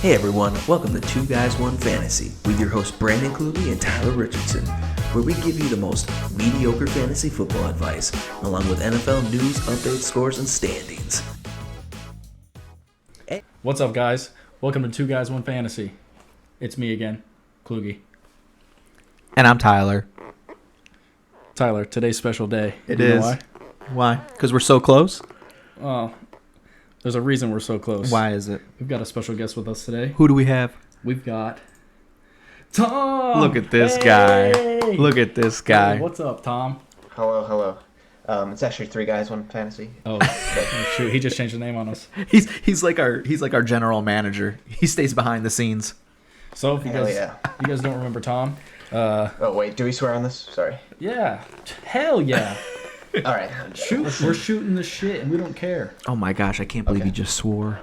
Hey everyone, welcome to Two Guys, One Fantasy with your hosts Brandon Kluge and Tyler Richardson, where we give you the most mediocre fantasy football advice, along with NFL news, updates, scores, and standings. What's up, guys? Welcome to Two Guys, One Fantasy. It's me again, Kluge. And I'm Tyler. Tyler, today's special day. It Do you know is. why? Why? Because we're so close? Oh, there's a reason we're so close. Why is it? We've got a special guest with us today. Who do we have? We've got Tom. Look at this Hey! guy. Look at this guy. Hey, what's up, Tom? Hello. It's actually Three Guys, One Fantasy. Oh, shoot, he just changed the name on us. He's like our general manager. He stays behind the scenes. So if you guys don't remember Tom, Oh, wait, do we swear on this? Sorry. yeah, hell yeah. All right. We're shooting the shit and we don't care. Oh my gosh, I can't believe Okay. you just swore.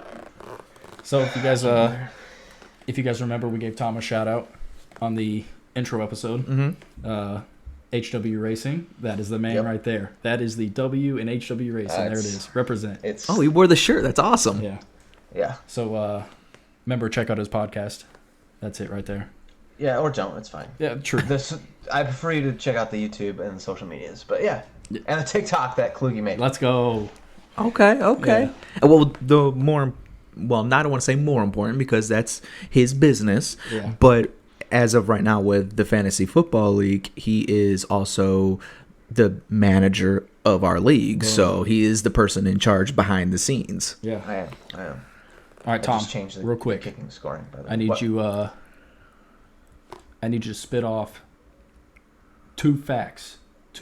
So if you guys remember, we gave Tom a shout out on the intro episode. Mm-hmm. HW Racing, that is the man Yep. right there. That is the W in HW Racing. There it is. Represent. It's He wore the shirt. That's awesome. yeah. So remember, check out his podcast. That's it right there. Yeah, or don't. It's fine. Yeah, true. I prefer you to check out the YouTube and the social medias, but yeah, and the TikTok that Kluge made. Let's go. Okay. Yeah. Well, I don't want to say more important because that's his business. Yeah. But as of right now with the Fantasy Football League, he is also the manager of our league. So he is the person in charge behind the scenes. Yeah. I am. All right, I Tom. just changed the real quick. kicking scoring. By the way. I need What? you. I need you to spit off two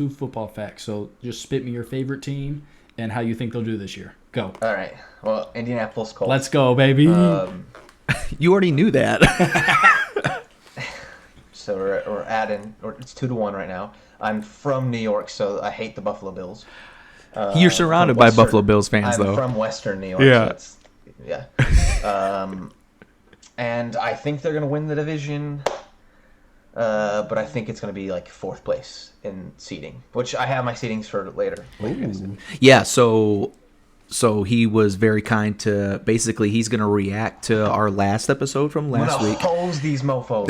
football facts. So just spit me your favorite team and how you think they'll do this year. Go. All right. Well, Indianapolis Colts. Let's go, baby. You already knew that. So we're adding, or it's 2-1 right now. I'm from New York, so I hate the Buffalo Bills. You're surrounded From by Western- Buffalo Bills fans, I'm though. from Western New York. Yeah. So and I think they're gonna win the division. But I think it's gonna be like fourth place in seeding, which I have my seedings for later. Yeah, so he was very kind to basically he's going to react to our last episode from last week. Hose these mofos.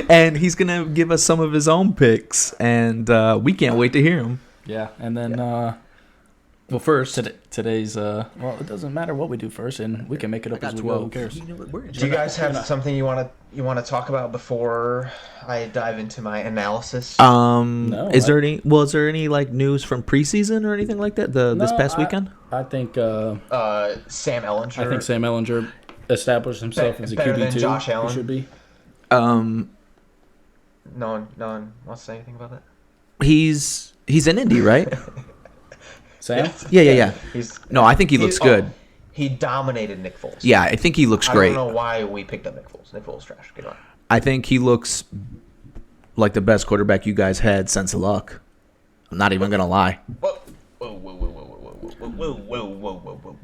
And he's going to give us some of his own picks and we can't wait to hear him. Yeah, and then Well, first, today's it doesn't matter what we do first, and we can make it up as we go. Who cares? Do you guys have something you want to talk about before I dive into my analysis? No, is there any like news from preseason or anything like that this past weekend? I think Sam Ehlinger. I think Sam Ehlinger established himself as a better QB2. than Josh Allen? He should be. No one wants to say anything about that. He's in Indy, right? Sam? Yeah. No, I think he looks good. He dominated Nick Foles. Yeah, I think he looks great. I don't know why we picked up Nick Foles. Nick Foles trash. Get on. I think he looks like the best quarterback you guys had since Luck. I'm not even going to lie. Whoa.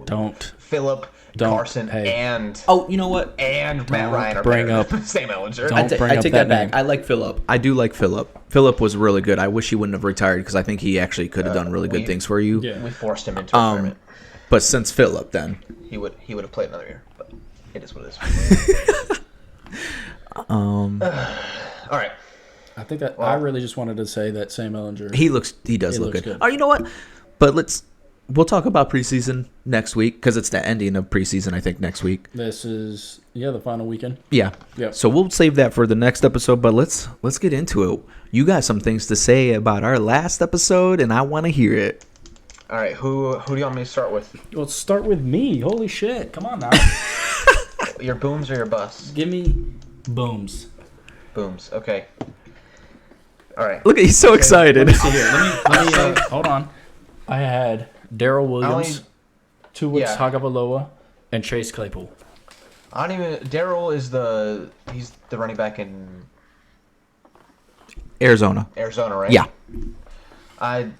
Don't. Phillip, Carson, and Oh, you know what? Matt Ryan are bring better. up- Sam Ehlinger. Don't bring up take that that back. name. I like Phillip. I do like Phillip. Phillip was really good. I wish he wouldn't have retired because I think he actually could have done really good things for you. Yeah. We forced him into a tournament. But since Phillip, then He would have played another year, but it is what it is. All right. I think that I really just wanted to say that Sam Ehlinger. he does look looks good. good. Oh, you know what? But we'll talk about preseason next week because it's the ending of preseason. I think next week. This is the final weekend. Yeah. Yep. So we'll save that for the next episode. But let's get into it. You got some things to say about our last episode, and I want to hear it. All right. Who do you want me to start with? Well, start with me. Holy shit! Come on now. Your booms or your busts? Give me booms. Booms. Okay. All right. Look, he's so excited. See here. Let me hold on. I had Darrell Williams, Tua Tagovailoa, and Chase Claypool. I don't even. Darrell is he's the running back in Arizona, right? Yeah. I'm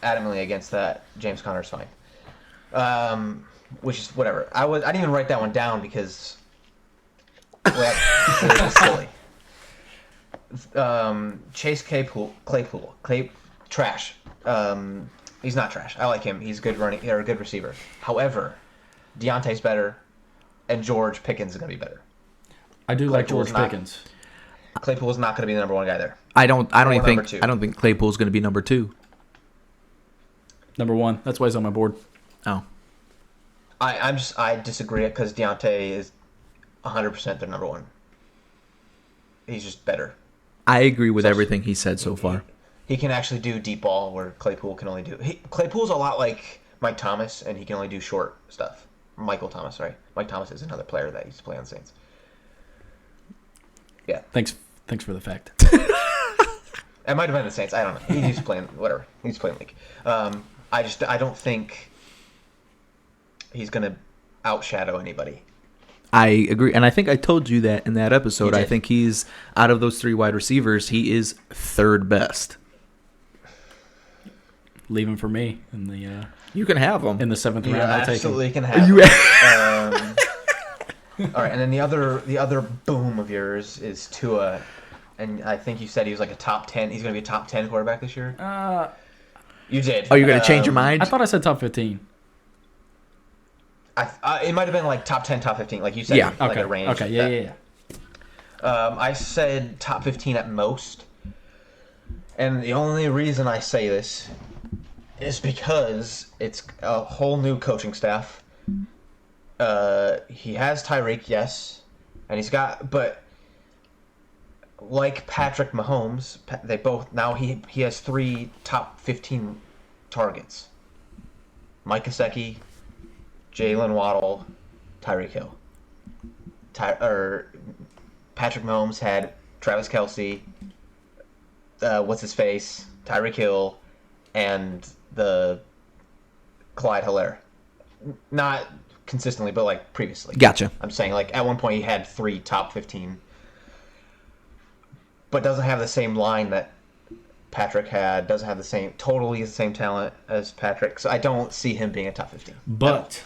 adamantly against that. James Conner's fine. Which is whatever. I didn't even write that one down because it was silly. Chase Claypool, trash. He's not trash. I like him. He's good running or a good receiver. However, Deontay's better, and George Pickens is going to be better. I do like Claypool's George Pickens. Claypool's not going to be the number one guy there. I don't even number think two. I don't think Claypool's going to be number 2. Number 1. That's why he's on my board. Oh. I disagree because Deontay is 100% their number one. He's just better. I agree with everything he said so far. He can actually do deep ball where Claypool can only do. Claypool's a lot like Mike Thomas, and he can only do short stuff. Michael Thomas, right? Mike Thomas is another player that used to play on the Saints. Yeah. Thanks for the fact. It might have been the Saints. I don't know. He's just playing whatever. He's playing league. I don't think he's gonna outshadow anybody. I agree, and I think I told you that in that episode. You did. I think he's out of those 3 wide receivers, he is 3rd best. Leave him for me in the You can have him. 7th You round. I'll take him. absolutely can have. You- All right, and then the other boom of yours is Tua, and I think you said he was like a top 10. He's going to be a top 10 quarterback this year. You did. Oh, you're going to change your mind? I thought I said top 15. It might have been like top 10, top 15, like you said. Yeah. Like Okay. a range. Okay. Yeah. I said top 15 at most, and the only reason I say this is because it's a whole new coaching staff. He has Tyreek, yes, and he's got, but like Patrick Mahomes, they both now he has 3 top 15 targets: Mike Gesicki, Jalen Waddle, Tyreek Hill. Patrick Mahomes had Travis Kelce, what's his face, Tyreek Hill, and the Clyde Hilaire. Not consistently, but like previously. Gotcha. I'm saying like at one point he had 3 top 15, but doesn't have the same line that Patrick had. Doesn't have the same talent as Patrick. So I don't see him being a top 15. But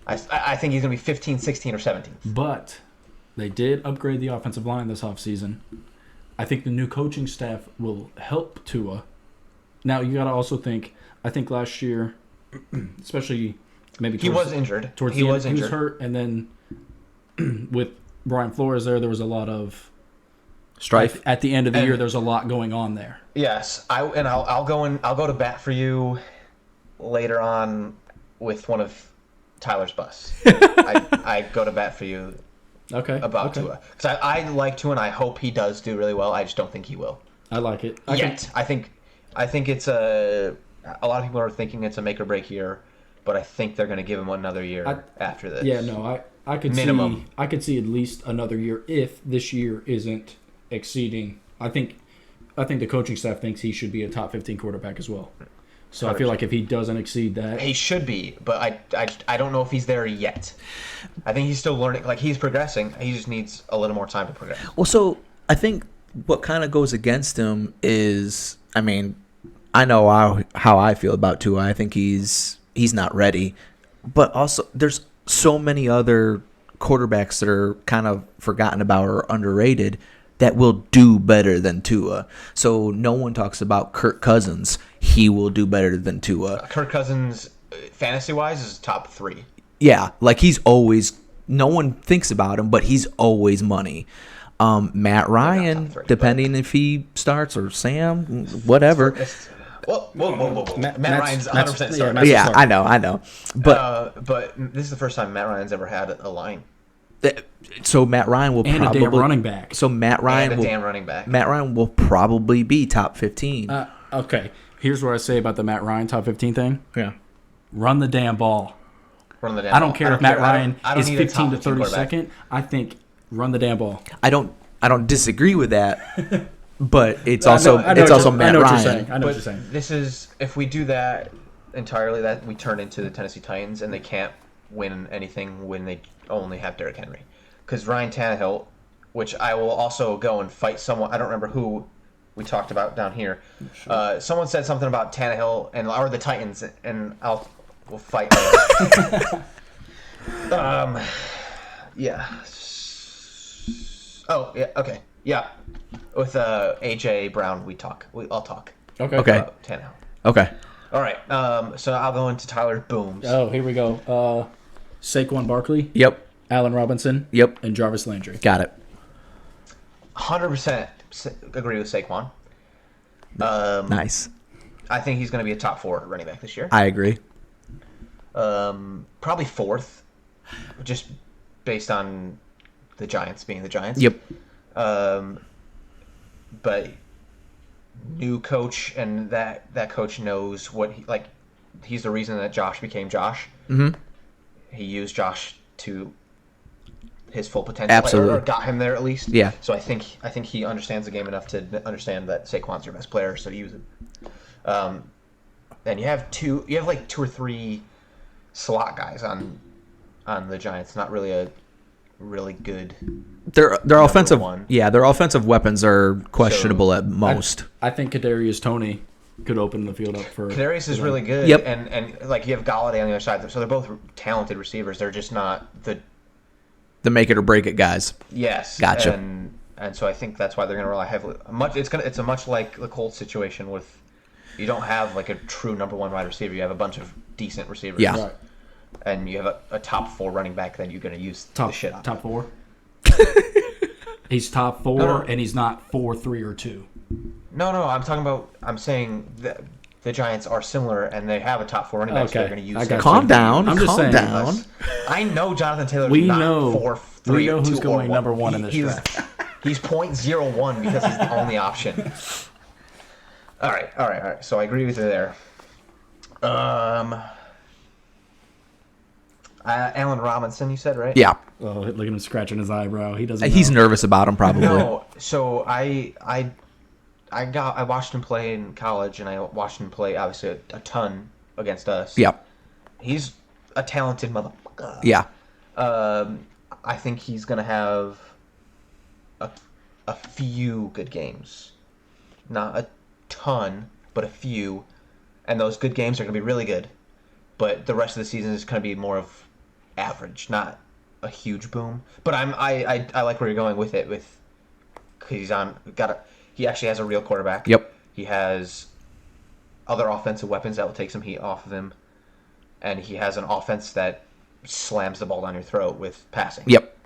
I think he's gonna be 15, 16, or 17. But they did upgrade the offensive line this offseason. I think the new coaching staff will help Tua. Now, you got to also think, I think last year, especially maybe He was injured. Towards He the was end, he injured. was hurt, and then with Brian Flores there was a lot of Strife. At the end of the And- year, there's a lot going on there. Yes, I'll go to bat for you later on with one of Tyler's busts. I go to bat for you Okay. about okay. Tua because I like Tua and I hope he does do really well. I just don't think he will I like it. yet. I think it's a lot of people are thinking it's a make or break year, but I think they're going to give him another year after this. Yeah, no, I could Minimum. I could see at least another year if this year isn't exceeding. I think the coaching staff thinks he should be a top 15 quarterback as well. So I feel like if he doesn't exceed that, He should be, but I don't know if he's there yet. I think he's still learning. Like, he's progressing. He just needs a little more time to progress. Well, so I think what kind of goes against him is, I mean, I know how I feel about Tua. I think he's not ready, but also there's so many other quarterbacks that are kind of forgotten about or underrated that will do better than Tua. So no one talks about Kirk Cousins. He will do better than Tua. Kirk Cousins, fantasy-wise, is top 3. Yeah, like he's always, no one thinks about him, but he's always money. Matt Ryan, top 3, depending if he starts or Sam, whatever. Whoa. Matt Ryan's 100% Matt's starting. a Yeah, starter. I know. But But this is the first time Matt Ryan's ever had a line. so Matt Ryan will and probably a damn running back. So Matt Ryan And a will damn running back. Matt Ryan will probably be top 15. Okay, here's what I say about the Matt Ryan top 15 thing. Yeah. Run the damn ball. Run the damn I don't ball. care if Matt care. I Ryan don't is need a 15 to top 15 32nd. I think run the damn ball. I don't disagree with that, but it's I also know what Matt you're Ryan. saying. I know what But you're saying. this is, if we do that entirely, that we turn into the Tennessee Titans, and they can't win anything when they only have Derrick Henry. Because Ryan Tannehill, which I will also go and fight someone, I don't remember who we talked about down here. Someone said something about Tannehill or the Titans, and we'll fight. Yeah. Oh yeah. Okay. Yeah. With AJ Brown, I'll talk. Okay. About Tannehill. Okay. All right. So I'll go into Tyler Booms. Oh, here we go. Saquon Barkley. Yep. Allen Robinson. Yep. And Jarvis Landry. Got it. 100% agree with Saquon. Nice. I think he's going to be a top 4 running back this year. I agree. Probably 4th, just based on the Giants being the Giants. Yep. But new coach, and that coach knows what he's the reason that Josh became Josh. Mm-hmm. He used Josh to his full potential, Absolutely. or got him there at least. Yeah. So I think he understands the game enough to understand that Saquon's your best player, so use him. And you have like 2 or 3 slot guys on the Giants. Not really a really good. Their offensive one. their offensive weapons are questionable at most. I think Kadarius Toney could open the field up for. Kadarius is really good. Yep. And like you have Galladay on the other side, so they're both talented receivers. They're just not The make it or break it guys. Yes. Gotcha. And so I think that's why they're going to rely heavily. It's a much like the Colts situation with, you don't have like a true number 1 wide receiver. You have a bunch of decent receivers. Yeah. Right. And you have a top 4 running back that you're going to use the shit out. Top 4. He's top 4, No. and he's not 4, 3, or 2. No, I'm saying that the Giants are similar, and they have a top 4 running back, so Okay. they're going to use I him. got you. Calm down. I'm just calm saying. down. I know Jonathan Taylor's We not know. 4, 3, We know who's 2, or going 1. number 1 in this He's draft. 0.01 because he's the only option. All right. So I agree with you there. Allen Robinson, you said, right? Yeah. Oh, look at him scratching his eyebrow. He doesn't. He's know. nervous about him probably. No. So I watched him play in college, and I watched him play obviously a ton against us. Yeah. He's a talented motherfucker. Yeah. I think he's gonna have a few good games, not a ton, but a few, and those good games are gonna be really good. But the rest of the season is gonna be more of average, not a huge boom. But I like where you're going with it, because he actually has a real quarterback. Yep. He has other offensive weapons that will take some heat off of him, and he has an offense that slams the ball down your throat with passing. Yep.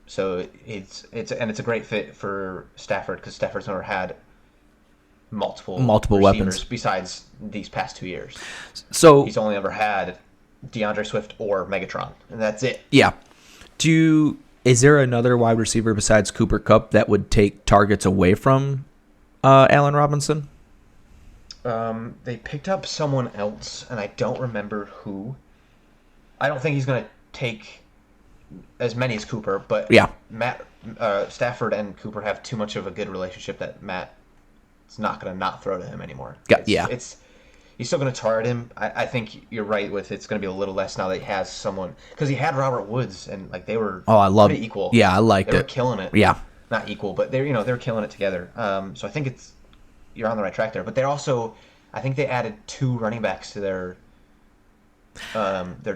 So it's a great fit for Stafford, because Stafford's never had multiple Multiple receivers weapons. besides these past 2 years. So He's only ever had DeAndre Swift or Megatron, and that's it. yeah. Is there another wide receiver besides Cooper Kupp that would take targets away from Allen Robinson? They picked up someone else, and I don't remember who. I don't think he's going to take as many as Cooper, but Yeah. Stafford and Cooper have too much of a good relationship that Matt's not going to not throw to him anymore. He's still going to target him. I think you're right with it's going to be a little less now that he has someone, because he had Robert Woods, and like they were pretty equal. Yeah, I liked They were it. killing it. Yeah. Not equal, but they were killing it together. So I think you're on the right track there. But they're also, I think they added 2 running backs to their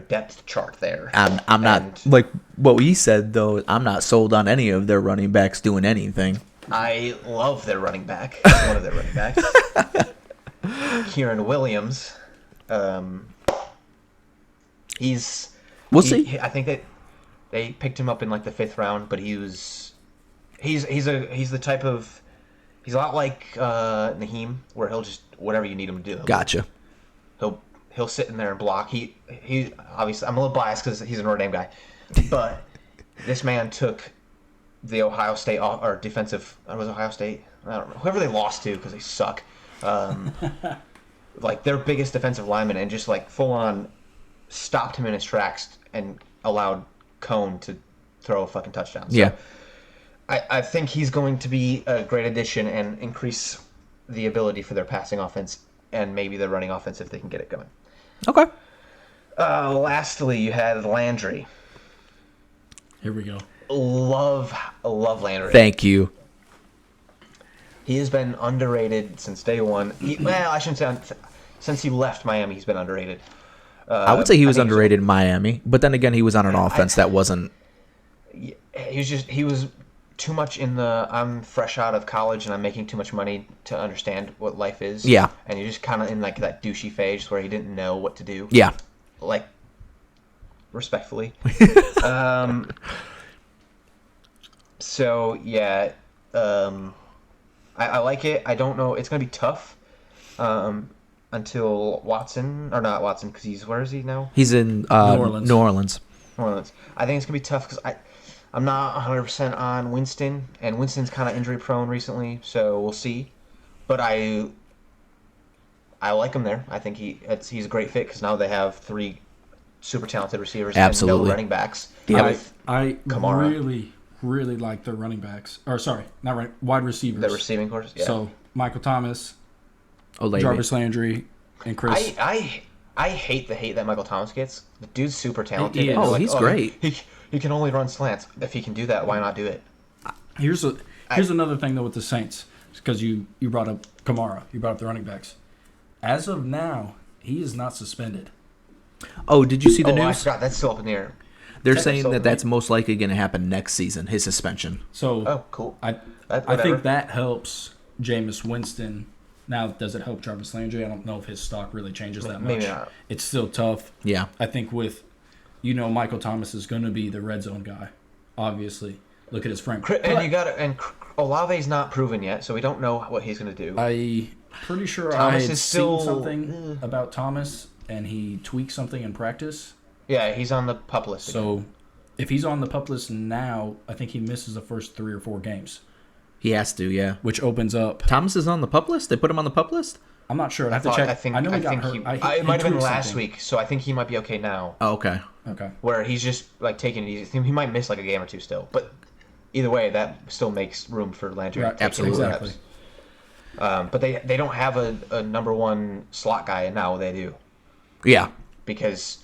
depth chart there. I'm not, like what we said though, I'm not sold on any of their running backs doing anything. I love their running back. One of their running backs, Kieran Williams. We'll see. I think that they picked him up in like the 5th round, but he's the type of, he's a lot like Naheem, where he'll just whatever you need him to do. Gotcha. He'll sit in there and block. He obviously, I'm a little biased because he's a Notre Dame guy, but this man took the Ohio State or defensive. Was it Ohio State? I don't know. Whoever they lost to, because they suck. Like their biggest defensive lineman, and just like full on stopped him in his tracks and allowed Cone to throw a fucking touchdown. So Yeah. I think he's going to be a great addition and increase the ability for their passing offense and maybe their running offense if they can get it going. Okay. Lastly, you had Landry. Here we go. Love Landry. Thank you. He has been underrated since day one. I shouldn't say since he left Miami. He's been underrated. I would say he was think underrated in Miami, but then again, he was on an offense that wasn't. He was too much in the I'm fresh out of college and I'm making too much money to understand what life is. Yeah. And you're just kind of in like that douchey phase where he didn't know what to do. Yeah. Like respectfully. So yeah, I like it. I don't know. It's gonna be tough until Watson, or not Watson, because where is he now? He's in Orleans. New Orleans. New Orleans. I think it's gonna be tough because I'm not 100% on Winston, and Winston's kind of injury prone recently, so we'll see. But I like him there. I think he's a great fit because now they have 3 super talented receivers Absolutely. and no running backs. Yeah. I Kamara. really like their running backs. Or sorry, not right, wide receivers. The receiving course. Yeah. So Michael Thomas, Olave. Jarvis Landry, and Chris. I hate the hate that Michael Thomas gets. The dude's super talented. He is. and Oh, like, he's great. He can only run slants. If he can do that, why not do it? Here's another thing though with the Saints, because you brought up Kamara, you brought up the running backs. As of now, he is not suspended. Oh, did you see the I news? forgot. That's still up in the air. They're That's saying still that that's most likely going to happen next season, his suspension. So Oh, cool. I Whatever. think that helps Jameis Winston. Now, does it help Jarvis Landry? I don't know if his stock really changes that much. Maybe not. It's still tough. Yeah. I think Michael Thomas is going to be the red zone guy. Obviously, look at his frame. And Olave's not proven yet, so we don't know what he's going to do. I'm pretty sure Thomas I had is still- seen something about Thomas, and he tweaked something in practice. Yeah, he's on the pup list. again. So, if he's on the pup list now, I think he misses the first 3 or 4 games, He has to, yeah. which opens up. Thomas is on the pup list? They put him on the pup list? I'm not sure. I have to check. I know he got think hurt. he He might have been tweaked last something. week, so I think he might be okay now. Oh, okay. Okay. Where he's just like taking it easy. He might miss like a game or 2 still, but either way, that still makes room for Landry. Right, to take absolutely. more reps. But they don't have a number 1 slot guy, and now they do, Yeah. because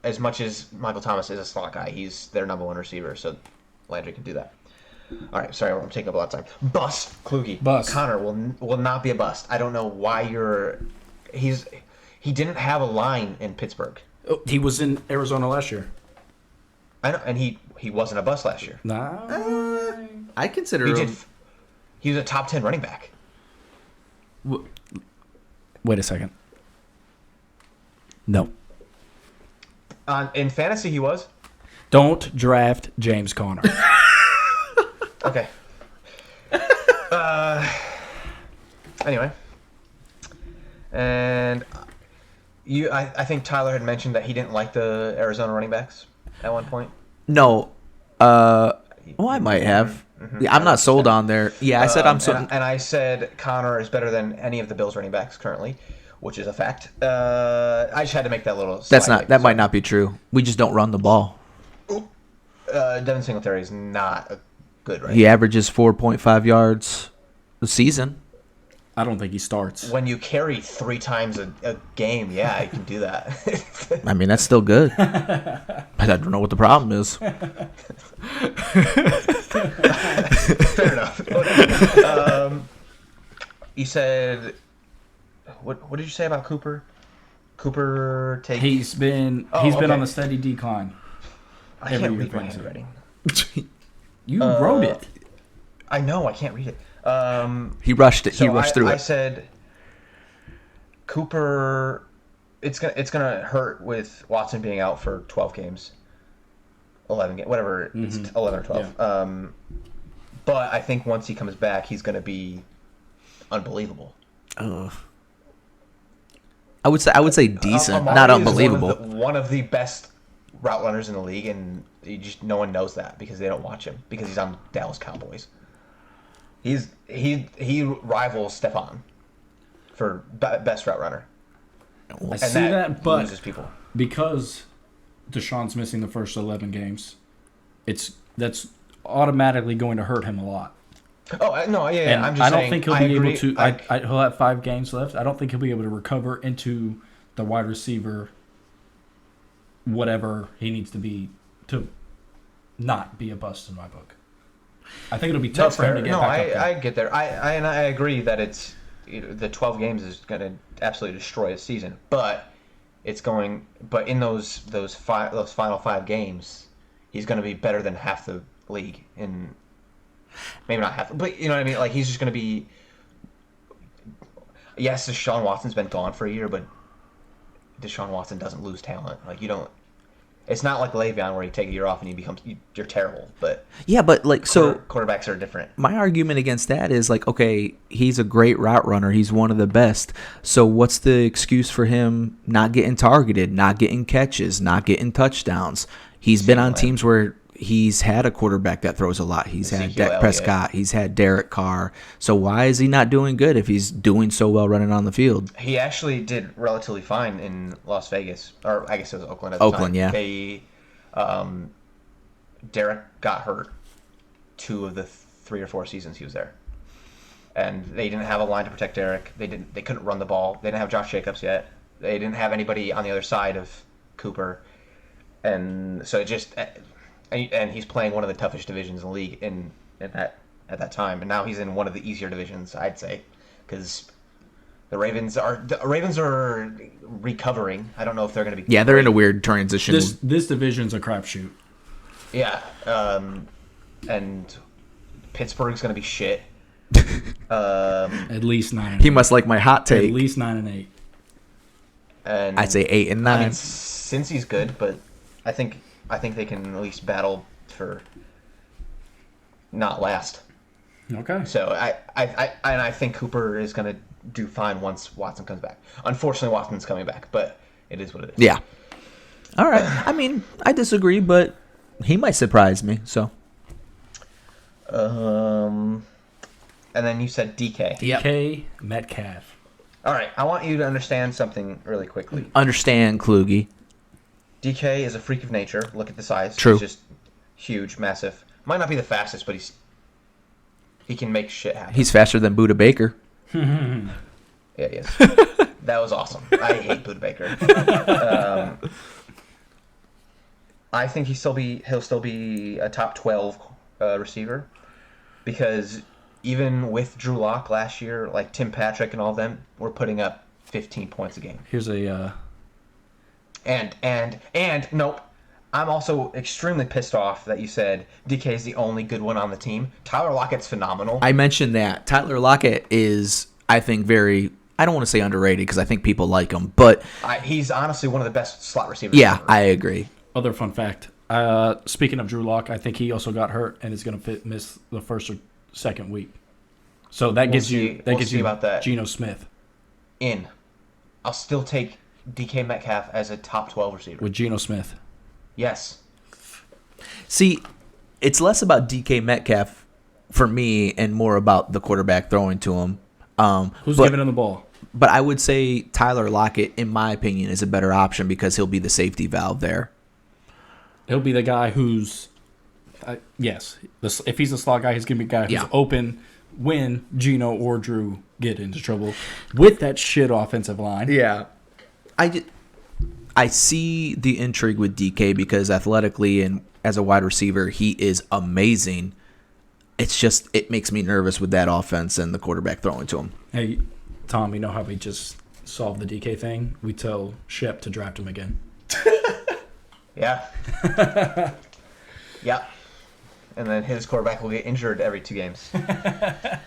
as much as Michael Thomas is a slot guy, he's their number 1 receiver, so Landry can do that. All right, sorry, I'm taking up a lot of time. Bust, Kluge. Bust. Connor will not be a bust. I don't know why he didn't have a line in Pittsburgh. Oh, he was in Arizona last year. I know, and he wasn't a bust last year. Nah. I consider He him... did. He was a top 10 running back. Wait a second. No. In fantasy, he was. Don't draft James Conner. Okay. Anyway, and I think Tyler had mentioned that he didn't like the Arizona running backs at one point. No. Well, I might have. Yeah, I'm not sold on there. Yeah, I said I'm sold. And I said Connor is better than any of the Bills running backs currently, which is a fact. I just had to make that little. That's slide not. That might not be true. We just don't run the ball. Devin Singletary is not a good running He averages 4.5 yards a season. I don't think he starts. When you carry 3 times a game, yeah, you can do that. I mean, that's still good. But I don't know what the problem is. Fair enough. You said, what did you say about Cooper? Cooper take. He's been okay. on a steady decline. I can't every read year my fantasy. handwriting. You wrote it. I know, I can't read it. He rushed it. So He rushed through I it. said, Cooper, it's gonna hurt with Watson being out for 12 games, 11 games, whatever, it's 11 or 12. Yeah. But I think once he comes back, he's gonna be unbelievable. I would say decent, Amari not is unbelievable. One of the best route runners in the league, and no one knows that because they don't watch him because he's on Dallas Cowboys. He rivals Stephon for best route runner. I see that, but loses people. because Deshaun's missing the first 11 games, that's automatically going to hurt him a lot. Oh no, yeah, And I'm just I don't saying, think he'll I be agree. able to. He'll have 5 games left. I don't think he'll be able to recover into the wide receiver, whatever he needs to be to not be a bust in my book. I think it'll be tough That's for him fair. to get No, back up there. I get there. I agree that it's the 12 games is going to absolutely destroy his season, but it's going. But in those final 5 games, he's going to be better than half the league. In maybe not half, but you know what I mean. Like he's just going to be. Yes, Deshaun Watson's been gone for a year, but Deshaun Watson doesn't lose talent. Like you don't. It's not like Le'Veon where you take a year off and you're terrible. But Yeah, but like so. quarterbacks are different. My argument against that is like, okay, he's a great route runner. He's one of the best. So what's the excuse for him not getting targeted, not getting catches, not getting touchdowns? He's been on teams where he's had a quarterback that throws a lot. He's had Dak Prescott. He's had Derek Carr. So why is he not doing good if he's doing so well running on the field? He actually did relatively fine in Las Vegas, or I guess it was Oakland at the time. Oakland, yeah. Derek got hurt 2 of the 3 or 4 seasons he was there, and they didn't have a line to protect Derek. They couldn't run the ball. They didn't have Josh Jacobs yet. They didn't have anybody on the other side of Cooper, and so it just. And he's playing one of the toughest divisions in the league at that time, and now he's in one of the easier divisions, I'd say, because the Ravens are recovering. I don't know if they're going to be. Yeah, they're in a weird transition. This division's a crapshoot. Yeah, and Pittsburgh's going to be shit. At least 9. He must like my hot take. At least 9 and 8. And I'd say 8 and 9. I mean, Cincy's good, but I think they can at least battle for not last. Okay. So I think Cooper is going to do fine once Watson comes back. Unfortunately, Watson's coming back, but it is what it is. Yeah. All right. I mean, I disagree, but he might surprise me. So. And then you said DK. DK Metcalf. All right. I want you to understand something really quickly. Understand, Kluge. DK is a freak of nature. Look at the size. True. He's just huge, massive. Might not be the fastest, but he can make shit happen. He's faster than Buda Baker. Yeah, he is. That was awesome. I hate Buda Baker. I think he'll still be a top 12 receiver, because even with Drew Lock last year, like Tim Patrick and all of them were putting up 15 points a game. Here's a And nope. I'm also extremely pissed off that you said DK is the only good one on the team. Tyler Lockett's phenomenal. I mentioned that. Tyler Lockett is, I think, I don't want to say underrated because I think people like him, but he's honestly one of the best slot receivers. Yeah, I agree. Other fun fact. Speaking of Drew Lock, I think he also got hurt and is going to miss the first or second week. So that gives you about that. Geno Smith. I'll still take DK Metcalf as a top 12 receiver. With Geno Smith. Yes. See, it's less about DK Metcalf for me and more about the quarterback throwing to him. Who's giving him the ball? But I would say Tyler Lockett, in my opinion, is a better option because he'll be the safety valve there. He'll be the guy who's, yes, if he's a slot guy, he's going to be a guy who's open when Geno or Drew get into trouble with that shit offensive line. Yeah. I see the intrigue with DK because athletically and as a wide receiver, he is amazing. It's just, it makes me nervous with that offense and the quarterback throwing to him. Hey, Tom, you know how we just solved the DK thing? We tell Shep to draft him again. Yeah. Yeah. And then his quarterback will get injured every 2 games. Okay.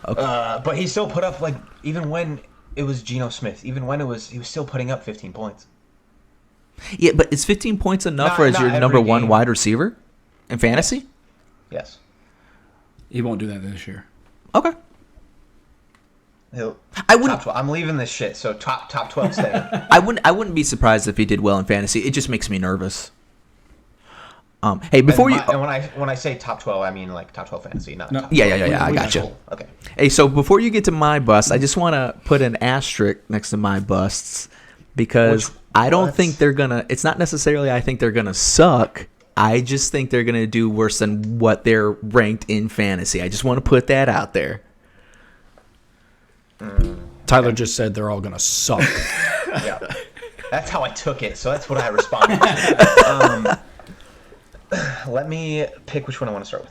But he still put up, like, even when it was Geno Smith, he was still putting up 15 points. Yeah, but is 15 points enough as your number one wide receiver in fantasy? Yes. He won't do that this year. Okay. I'm leaving this shit, so top 12 stay. I wouldn't be surprised if he did well in fantasy. It just makes me nervous. Hey, before and when I say top 12, I mean like top 12 fantasy, not top 12. Yeah, I got you. Okay. Hey, so before you get to my bust, I just want to put an asterisk next to my busts because I don't think they're gonna. It's not necessarily I think they're gonna suck. I just think they're gonna do worse than what they're ranked in fantasy. I just want to put that out there. Tyler just said they're all gonna suck. Yeah, that's how I took it. So that's what I responded to. Let me pick which one I want to start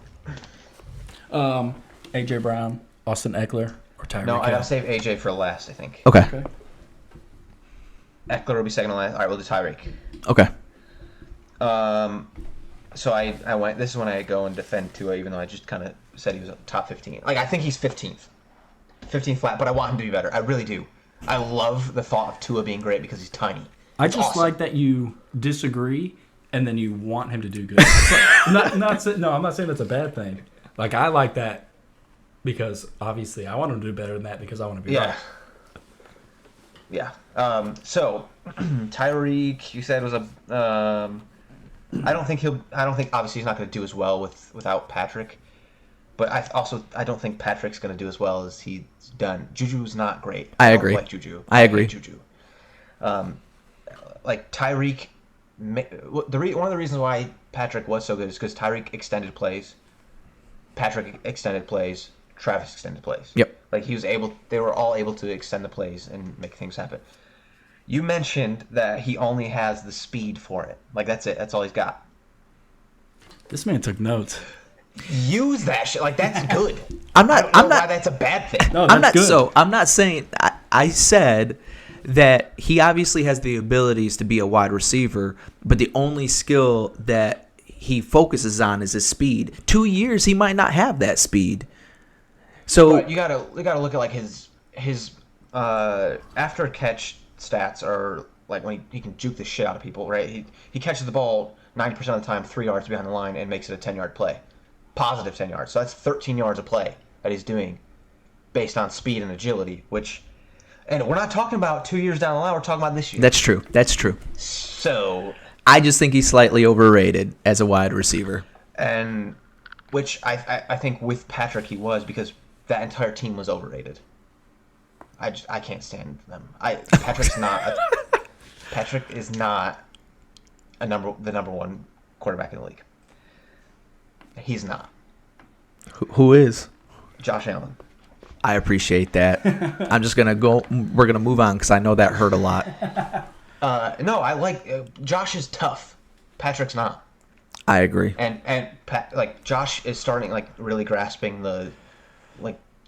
with. AJ Brown, Austin Eckler, or Tyreek No, I Hill? gotta save AJ for last, I think. Okay. Eckler will be second to last. All right, we'll do Tyreek. Okay. So I went. This is when I go and defend Tua, even though I just kind of said he was top 15. Like I think he's 15th flat, but I want him to be better. I really do. I love the thought of Tua being great because he's tiny. I It's just awesome. like that you disagree and then you want him to do good. I'm not saying that's a bad thing. Like, I like that because obviously I want him to do better than that because I want to be right. Yeah. So Tyreek, you said was a. I don't think obviously he's not going to do as well without Patrick, but I don't think Patrick's going to do as well as he's done. Juju's not great. I agree. Like Juju. I agree. hate Juju. Like Tyreek, one of the reasons why Patrick was so good is because Tyreek extended plays, Patrick extended plays, Travis extended plays. Yep. Like they were all able to extend the plays and make things happen. You mentioned that he only has the speed for it. Like, that's it. That's all he's got. This man took notes. Use that shit. Like, that's good. I'm I not. don't know I'm not. why that's a bad thing. No, I'm that's not. good. So I'm not saying. I said that he obviously has the abilities to be a wide receiver, but the only skill that he focuses on is his speed. 2 years, he might not have that speed. So But you gotta look at like his after catch stats are like when he can juke the shit out of people, right? He catches the ball 90% of the time 3 yards behind the line and makes it a 10-yard play, positive 10 yards. So that's 13 yards of play that he's doing based on speed and agility. And we're not talking about 2 years down the line. We're talking about this year. that's true. That's true. So I just think he's slightly overrated as a wide receiver. and which I think with Patrick he was because that entire team was overrated. I can't stand them. Patrick is not the number one quarterback in the league. He's not. Who is? Josh Allen. I appreciate that. I'm just gonna go. We're gonna move on because I know that hurt a lot. No, I like Josh is tough. Patrick's not. I agree. And Josh is starting like really grasping the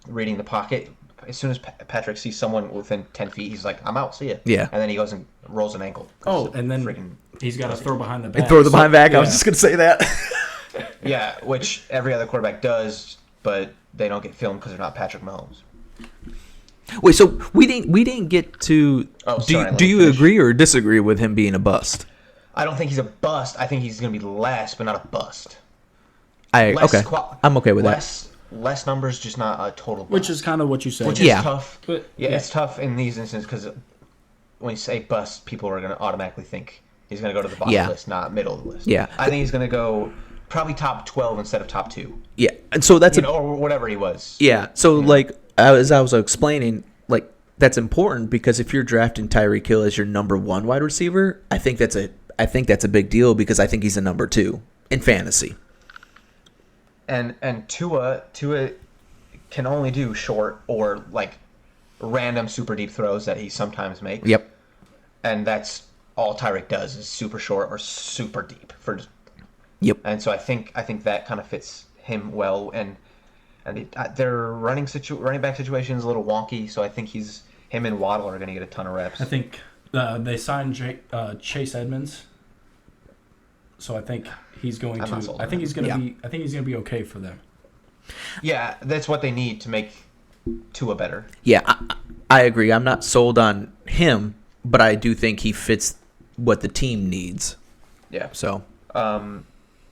reading the pocket. As soon as Patrick sees someone within 10 feet, he's like, I'm out, see ya. Yeah. And then he goes and rolls an ankle. And then he's got to throw behind the back. Throw the behind back. I was just gonna say that. Yeah, which every other quarterback does, but they don't get filmed because they're not Patrick Mahomes. Wait, so we didn't get to. Oh, sorry, let do me you finish. agree or disagree with him being a bust? I don't think he's a bust. I think he's going to be less, but not a bust. I'm okay with that. Less numbers, just not a total bust. Which is kind of what you said. Which is tough. But, It's tough in these instances because when you say bust, people are going to automatically think he's going to go to the bottom of the list, not middle of the list. Yeah. I think he's going to go probably top 12 instead of top 2. Yeah, and so that's or whatever he was. Yeah, so like as I was explaining, like that's important because if you're drafting Tyreek Hill as your number 1 wide receiver, I think that's a big deal because I think he's a number 2 in fantasy. And Tua can only do short or like random super deep throws that he sometimes makes. Yep. And that's all Tyreek does is super short or super deep Yep. And so I think that kind of fits him well. And their running back situation is a little wonky. So I think him and Waddle are going to get a ton of reps. I think they signed Chase Edmonds, so I think he's going to. I think he's going to be. I think he's going to be okay for them. Yeah, that's what they need to make Tua better. Yeah, I agree. I'm not sold on him, but I do think he fits what the team needs. Yeah. So.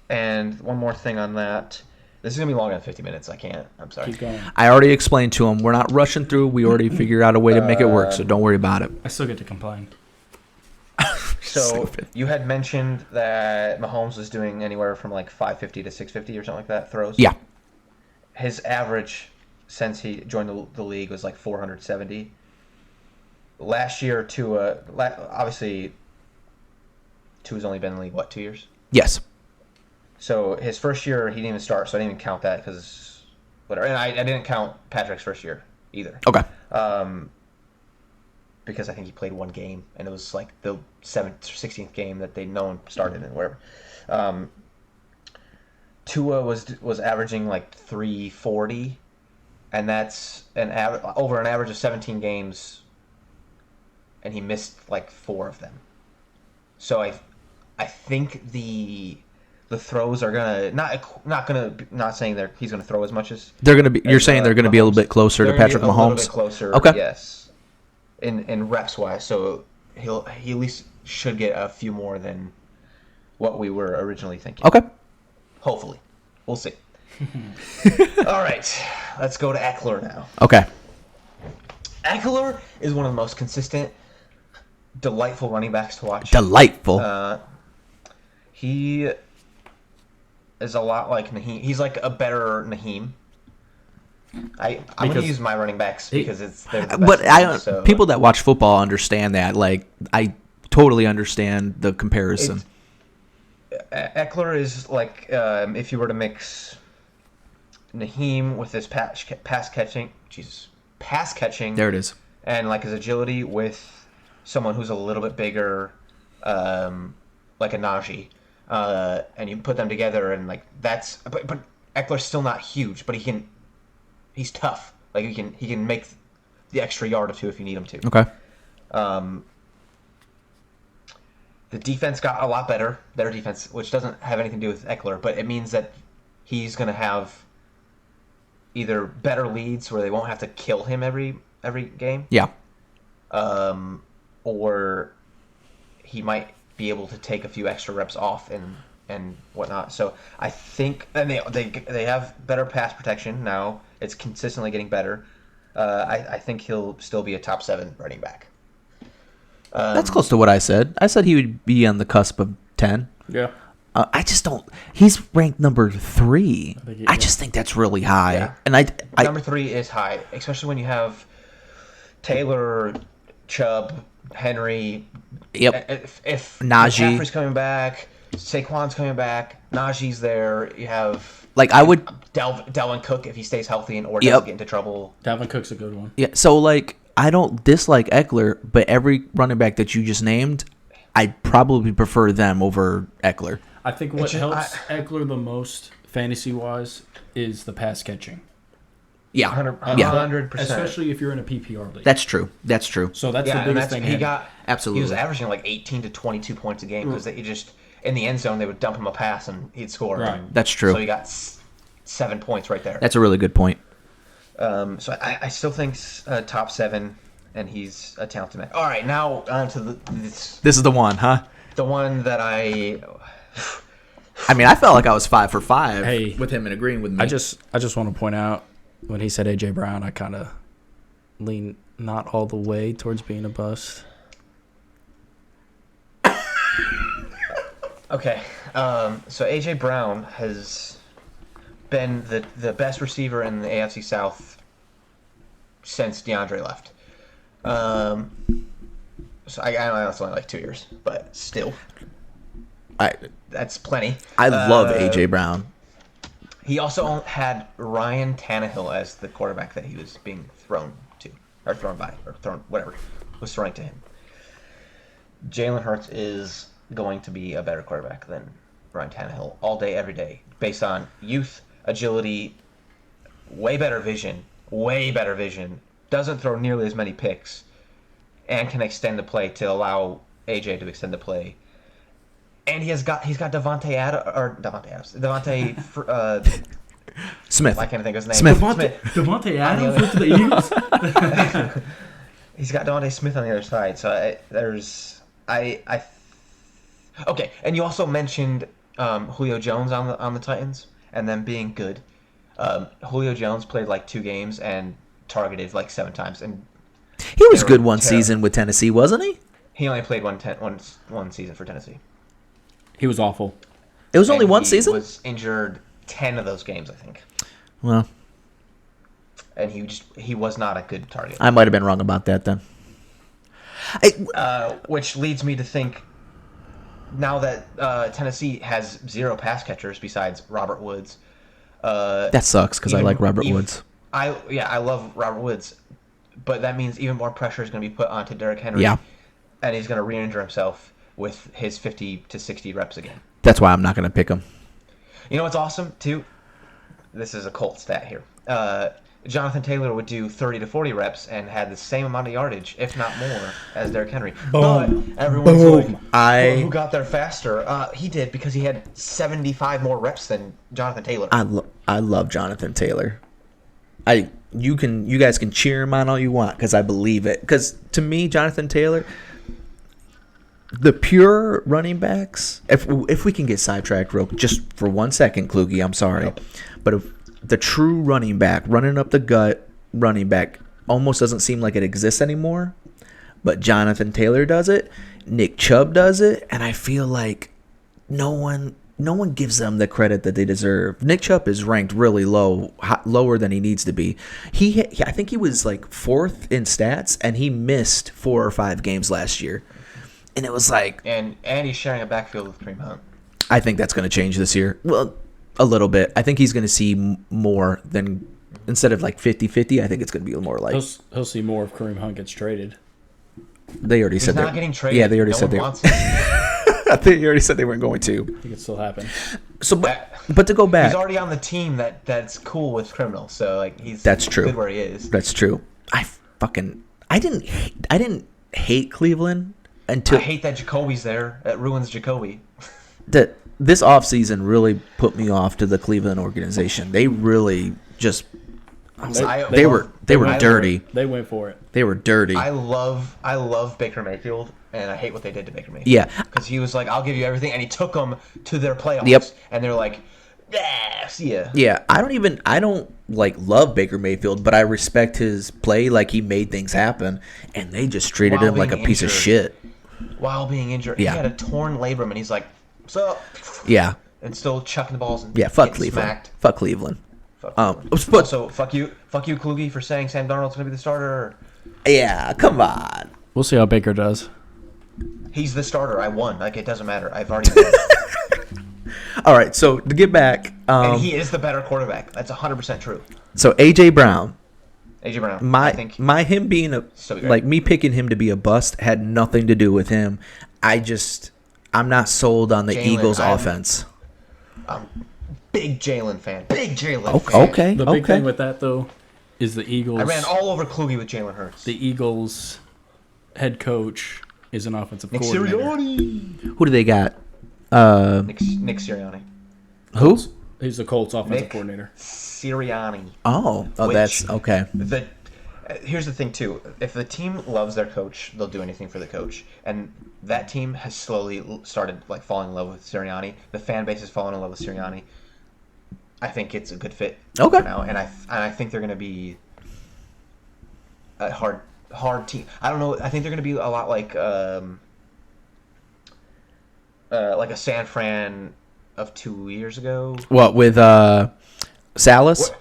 And one more thing on that. This is going to be longer than 50 minutes. I can't. I'm sorry. Keep going. I already explained to him. We're not rushing through. We already figured out a way to make it work, so don't worry about it. I still get to complain. So you had mentioned that Mahomes was doing anywhere from like 550 to 650 or something like that throws. Yeah. His average since he joined the league was like 470. Last year, obviously, Tua's only been in the league, 2 years? Yes. So his first year, he didn't even start, so I didn't even count that because whatever. And I didn't count Patrick's first year either. Okay. Because I think he played one game, and it was like the 16th game that no one started in, whatever. Tua was averaging like 340, and that's over an average of 17 games, and he missed like 4 of them. So I think the throws are gonna not saying he's gonna throw as much as they're gonna be. You're saying they're gonna be a little bit closer to Patrick Mahomes. A little bit closer. Okay. Yes. In reps wise, so he at least should get a few more than what we were originally thinking. Okay. Hopefully. We'll see. All right. Let's go to Eckler now. Okay. Eckler is one of the most consistent, delightful running backs to watch. Delightful. He is a lot like Naheem. He's like a better Naheem. I'm going to use my running backs because they're the best. But people that watch football understand that. Like, I totally understand the comparison. Eckler is like if you were to mix Naheem with his pass catching. There it is. And like his agility with someone who's a little bit bigger, like a Najee, and you put them together and like that's. But Eckler's still not huge, but he's tough. Like he can make the extra yard or two if you need him to. Okay. The defense got a lot better. Their defense, which doesn't have anything to do with Eckler, but it means that he's going to have either better leads where they won't have to kill him every game. Yeah. Or he might be able to take a few extra reps off and whatnot. So I think, and they have better pass protection now. It's consistently getting better. I think he'll still be a top 7 running back. That's close to what I said. I said he would be on the cusp of 10. Yeah. I just don't. He's ranked number 3. I just think that's really high. Yeah. And I number 3 is high, especially when you have Taylor, Chubb, Henry. Yep. If Najee. McCaffrey's coming back, Saquon's coming back, Najee's there. You have like I would Dalvin Cook if he stays healthy or doesn't get into trouble. Dalvin Cook's a good one. Yeah. So like I don't dislike Eckler, but every running back that you just named, I'd probably prefer them over Eckler. I think what helps Eckler the most fantasy-wise is the pass catching. Yeah, 100%. Especially if you're in a PPR league. That's true. So that's the biggest thing. Absolutely. He was averaging like 18 to 22 points a game because he just in the end zone they would dump him a pass and he'd score. Right. That's true. So he got 7 points right there. That's a really good point. So I still think top 7, and he's a talented man. All right, now on to this. This is the one, huh? The one that I mean, I felt like I was 5 for 5 Hey, with him and agreeing with me. I just want to point out when he said A.J. Brown, I kind of lean not all the way towards being a bust. Okay, so A.J. Brown has been the best receiver in the AFC South since DeAndre left. So I know it's only like 2 years, but still, that's plenty. I love A.J. Brown. He also had Ryan Tannehill as the quarterback that he was being thrown to, or thrown by, or thrown, whatever, was throwing to him. Jalen Hurts is going to be a better quarterback than Ryan Tannehill all day, every day, based on youth, agility, way better vision, doesn't throw nearly as many picks, and can extend the play to allow AJ to extend the play. And he's got Devontae Smith. I can't think of his name. Smith. Devontae Adams went to the Eagles. He's got Devontae Smith on the other side. So okay. And you also mentioned Julio Jones on the Titans and them being good. Julio Jones played like 2 games and targeted like 7 times, and he was good one season with Tennessee, wasn't he? He only played one season for Tennessee. He was awful. It was only one season? He was injured 10 of those games, I think. Well. And he was not a good target. I might have been wrong about that then. Which leads me to think, now that Tennessee has 0 pass catchers besides Robert Woods. That sucks because I like Robert Woods. I love Robert Woods. But that means even more pressure is going to be put onto Derrick Henry. Yeah. And he's going to re-injure himself with his 50 to 60 reps again. That's why I'm not going to pick him. You know what's awesome, too? This is a Colt stat here. Jonathan Taylor would do 30 to 40 reps and had the same amount of yardage, if not more, as Derrick Henry. Boom. But everyone's like, well, who got there faster? He did, because he had 75 more reps than Jonathan Taylor. I love Jonathan Taylor. You guys can cheer him on all you want because I believe it. Because to me, Jonathan Taylor, the pure running backs, if we can get sidetracked just for 1 second, Kluge, I'm sorry. Yep. But if the true running back, running up the gut running back, almost doesn't seem like it exists anymore. But Jonathan Taylor does it. Nick Chubb does it. And I feel like no one gives them the credit that they deserve. Nick Chubb is ranked really low, lower than he needs to be. I think he was like 4th in stats, and he missed 4 or 5 games last year. And it was like... And he's sharing a backfield with Kareem Hunt. I think that's going to change this year. Well, a little bit. I think he's going to see more than... Instead of like 50-50, I think it's going to be more like... He'll see more if Kareem Hunt gets traded. They already said He's not getting traded. Yeah, they already no said one they... wants him. I think you already said they weren't going to. I think it still happen. So, but to go back... He's already on the team that's cool with criminals, so like he's That's true. good where he is. That's true. I didn't hate Cleveland until... I hate that Jacoby's there. That ruins Jacoby. This offseason really put me off to the Cleveland organization. They really just... They were dirty. They went for it. They were dirty. I love Baker Mayfield, and I hate what they did to Baker Mayfield. Yeah. Because he was like, I'll give you everything, and he took them to their playoffs. Yep. And they're like, see ya. Yeah, I don't like love Baker Mayfield, but I respect his play. Like, he made things happen, and they just treated While him like a being piece of injured. shit. While being injured. Yeah. He had a torn labrum, and he's like, so, Yeah. and still chucking the balls and Yeah, fuck getting Cleveland. smacked. Fuck Cleveland. Fuck But also, fuck you, Kluge, for saying Sam Darnold's gonna be the starter. yeah, come on. We'll see how Baker does. He's the starter. I won. Like, it doesn't matter. I've already won. All right, so to get back, And he is the better quarterback. That's 100% true. so AJ Brown, AJ Brown. I think him being So good. like me picking him to be a bust had nothing to do with him. I'm not sold on the Jalen, Eagles' I'm- offense. big Jalen fan. Big Jalen fan. Okay, The big okay. thing with that, though, is the Eagles. I ran all over Kluge with Jalen Hurts. The Eagles' head coach is an offensive Nick coordinator. Sirianni. Who do they got? Nick Sirianni. Who? He's the Colts offensive Nick coordinator. Sirianni. Oh, Which- that's okay. Here's the thing too. If the team loves their coach, they'll do anything for the coach. And that team has slowly started like falling in love with Sirianni. The fan base is falling in love with Sirianni. I think it's a good fit Okay. for now, and I think they're going to be a hard team. I don't know. I think they're going to be a lot like a San Fran of 2 years ago. What with Salas? What-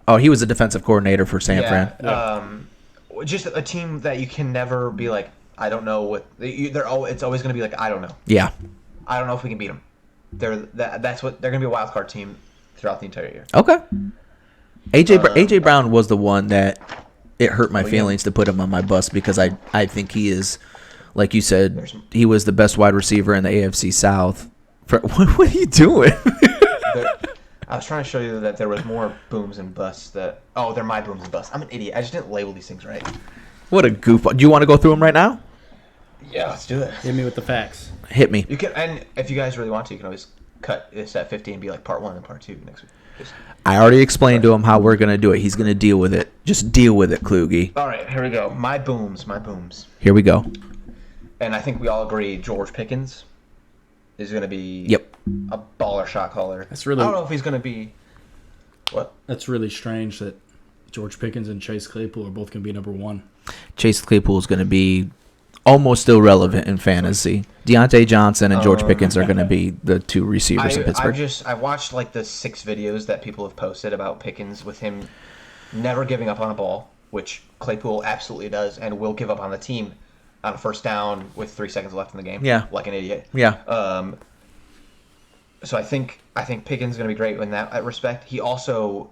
Oh, he was a defensive coordinator for San Fran. Just a team that you can never be like, I don't know what it's always going to be like, I don't know. Yeah. I don't know if we can beat them. They're going to be a wild card team throughout the entire year. Okay. AJ Brown was the one that it hurt my yeah. feelings to put him on my bus because I think he is, like you said, he was the best wide receiver in the AFC South. What are you doing? I was trying to show you that there was more booms and busts that. Oh, they're my booms and busts. I'm an idiot. I just didn't label these things right. What a goof. Do you want to go through them right now? Yeah, let's do it. Hit me with the facts. Hit me. You can, and if you guys really want to, you can always cut this at 50 and be like part 1 and part 2 next week. I already explained to him how we're going to do it. He's going to deal with it. Just deal with it, Kluge. All right, here we go. My booms. Here we go. And I think we all agree George Pickens is going to be Yep. a baller shot caller. That's really- I don't know if he's going to be. What? That's really strange that George Pickens and Chase Claypool are both going to be number 1. Chase Claypool is going to be almost irrelevant in fantasy. Deontay Johnson and George Pickens are going to be the 2 receivers in Pittsburgh. I watched like the 6 videos that people have posted about Pickens with him never giving up on a ball, which Claypool absolutely does and will give up on the team on a first down with 3 seconds left in the game. Yeah. Like an idiot. Yeah. So I think Pickens is going to be great in that respect. He also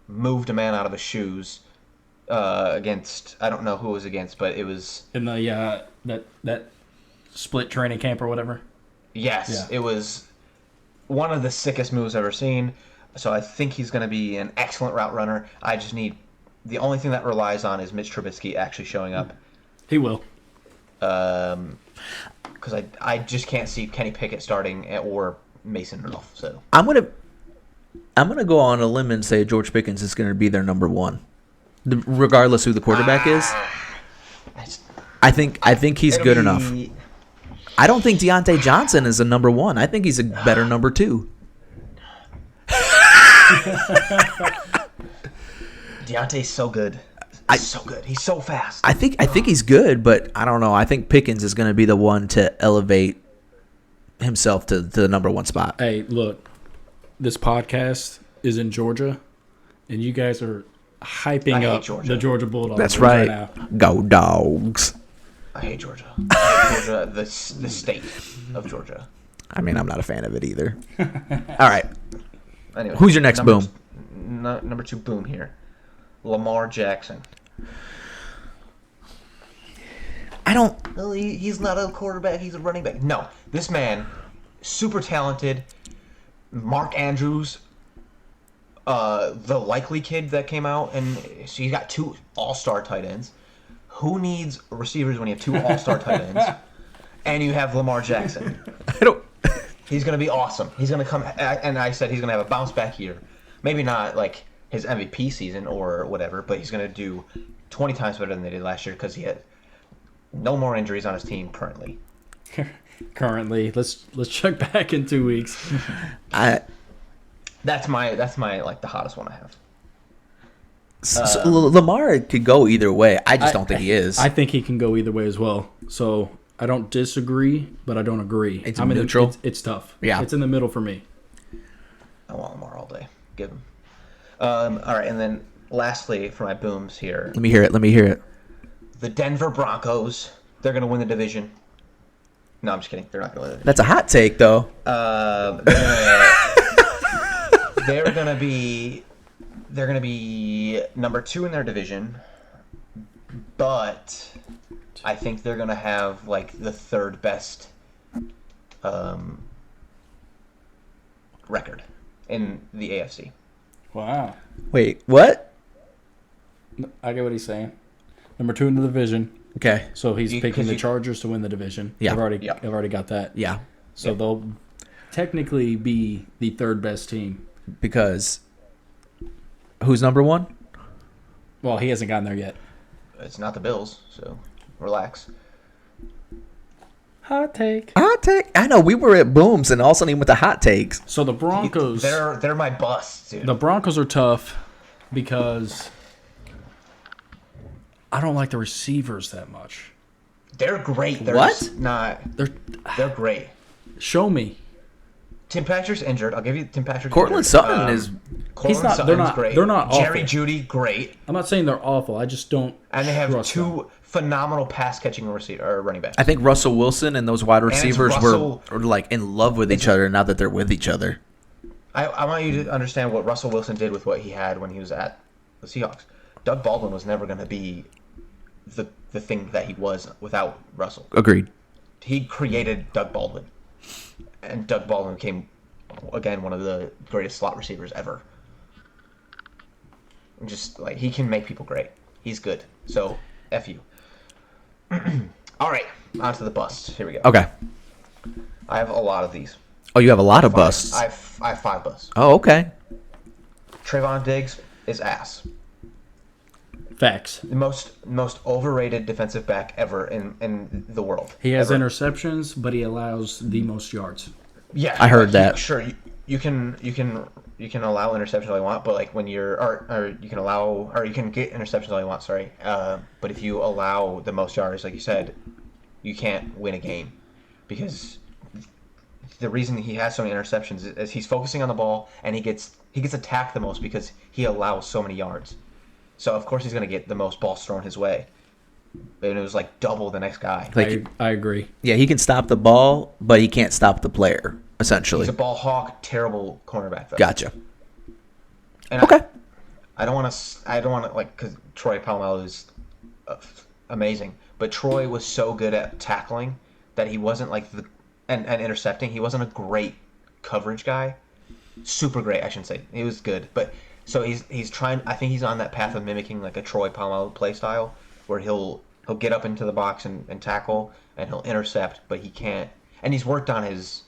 moved a man out of his shoes against, I don't know who it was against, but it was In the that split training camp or whatever. yes, Yeah. it was one of the sickest moves I've ever seen. So I think he's going to be an excellent route runner. I just need the only thing that relies on is Mitch Trubisky actually showing up. He will. Because I just can't see Kenny Pickett starting or Mason Rudolph. So I'm gonna go on a limb and say George Pickens is going to be their number 1, regardless who the quarterback is. I think he's It'll good be- enough. I don't think Deontay Johnson is a number 1. I think he's a better number 2. Deontay's so good. So good. He's so fast. I think he's good, but I don't know. I think Pickens is going to be the one to elevate himself to the number 1 spot. Hey, look, this podcast is in Georgia, and you guys are hyping hate up Georgia. the Georgia Bulldogs. That's right. now. Go Dogs. I hate Georgia. I hate Georgia, the state of Georgia. I mean, I'm not a fan of it either. All right. Anyway, Who's your next boom? Number 2 boom here. Lamar Jackson. I don't. Well, he's not a quarterback. He's a running back. No, this man, super talented. Mark Andrews, the likely kid that came out, and so you got 2 all-star tight ends. Who needs receivers when you have 2 all-star tight ends, and you have Lamar Jackson? I don't. He's gonna be awesome. He's gonna come, and I said he's gonna have a bounce back year. Maybe not like his MVP season or whatever, but he's gonna do 20 times better than they did last year because he had no more injuries on his team currently. Currently, let's check back in 2 weeks. That's my like the hottest one I have. So Lamar could go either way. I just don't think he is. I think he can go either way as well. So I don't disagree, but I don't agree. It's neutral. It's tough. Yeah. It's in the middle for me. I want Lamar all day. Give him. All right, and then lastly for my booms here, Let me hear it. the Denver Broncos. They're gonna win the division. No, I'm just kidding. They're not gonna win the division. That's a hot take, though. They're gonna be number 2 in their division, but I think they're gonna have like the 3rd best record in the AFC. Wow. Wait, what? I get what he's saying. Number 2 in the division. Okay. So he's picking 'cause the you- Chargers to win the division. Yeah. I've already got that. Yeah, So they'll technically be the 3rd best team. because who's number 1? Well, he hasn't gotten there yet. It's not the Bills, so relax. Hot take. Hot take. I know we were at booms, and all of a sudden he went to hot takes. So the Broncos. They're my busts, dude. The Broncos are tough because I don't like the receivers that much. They're great. They're What? just not. They're They're great. Show me. Tim Patrick's injured. I'll give you Tim Patrick. Cortland Sutton is. Cortland not- they're Sutton's not- great. they're not Jerry awful. Judy, great. I'm not saying they're awful. I just don't. And they have trust 2 them. phenomenal pass catching running backs. I think Russell Wilson and those wide it's receivers Russell- were like in love with each other now that they're with each other. I want you to understand what Russell Wilson did with what he had when he was at the Seahawks. Doug Baldwin was never going to be the thing that he was without Russell. Agreed. He created Doug Baldwin. And Doug Baldwin became, again, one of the greatest slot receivers ever. Just, like, he can make people great. He's good. So, F you. All right, on to the busts. Here we go. Okay. I have a lot of these. Oh, you have a lot of busts. I have 5 busts. Oh, okay. Trayvon Diggs is ass. Facts. The most overrated defensive back ever in the world. He has ever. interceptions, but he allows the most yards. Yeah, I heard that. Sure, you can allow interceptions all you want, but like when you're or you can get interceptions all you want. Sorry, but if you allow the most yards, like you said, you can't win a game because the reason he has so many interceptions is he's focusing on the ball and he gets attacked the most because he allows so many yards. So of course he's going to get the most balls thrown his way. And it was like double the next guy. Like, I agree. yeah, he can stop the ball, but he can't stop the player. Essentially. He's a ball hawk, terrible cornerback though. Gotcha. And Okay. I don't want to like because Troy Polamalu is amazing, but Troy was so good at tackling that he wasn't like and intercepting. He wasn't a great coverage guy. Super great, I shouldn't say. He was good, but so he's trying. I think he's on that path of mimicking like a Troy Polamalu play style, where he'll get up into the box and tackle, and he'll intercept, but he can't. And he's worked on his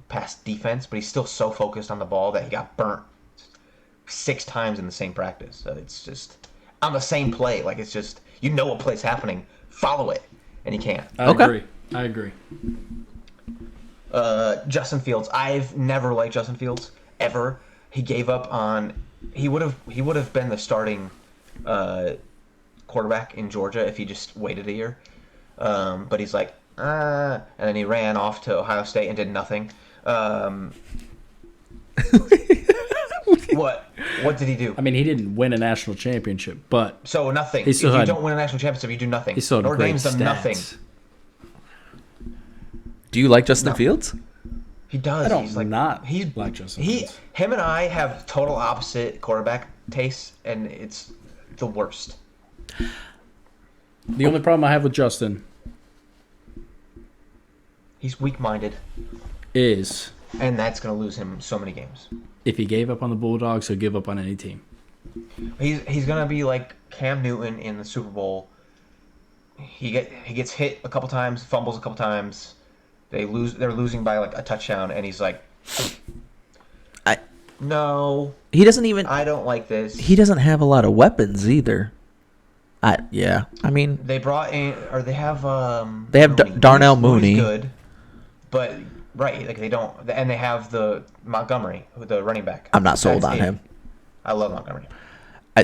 pass defense, but he's still so focused on the ball that he got burnt 6 times in the same practice. So it's just on the same play. Like it's just You know what play's happening. Follow it, and he can't. I agree. Justin Fields. I've never liked Justin Fields ever. He gave up on. He would have been the starting quarterback in Georgia if he just waited a year. But he's like, and then he ran off to Ohio State and did nothing. What did he do? I mean, he didn't win a national championship, but So nothing. He If still you had- don't win a national championship, you do nothing. he still had Notre great Dame's done stats. nothing. Do you like Justin No. Fields? He does. I don't He's like not he's like Justin Fields. Him and I have total opposite quarterback tastes, and it's the worst. The only problem I have with Justin He's weak-minded, is and that's going to lose him so many games. if he gave up on the Bulldogs, he'll give up on any team. He's going to be like Cam Newton in the Super Bowl. He gets hit a couple times, fumbles a couple times. They're losing by like a touchdown, and he's like, No, He doesn't even. I don't like this. He doesn't have a lot of weapons either. Yeah. I mean, They brought in, or they have They have Darnell Mooney's Mooney. good, but right, like they don't, and they have the Montgomery, the running back. I'm not sold That's on it. him. I love Montgomery.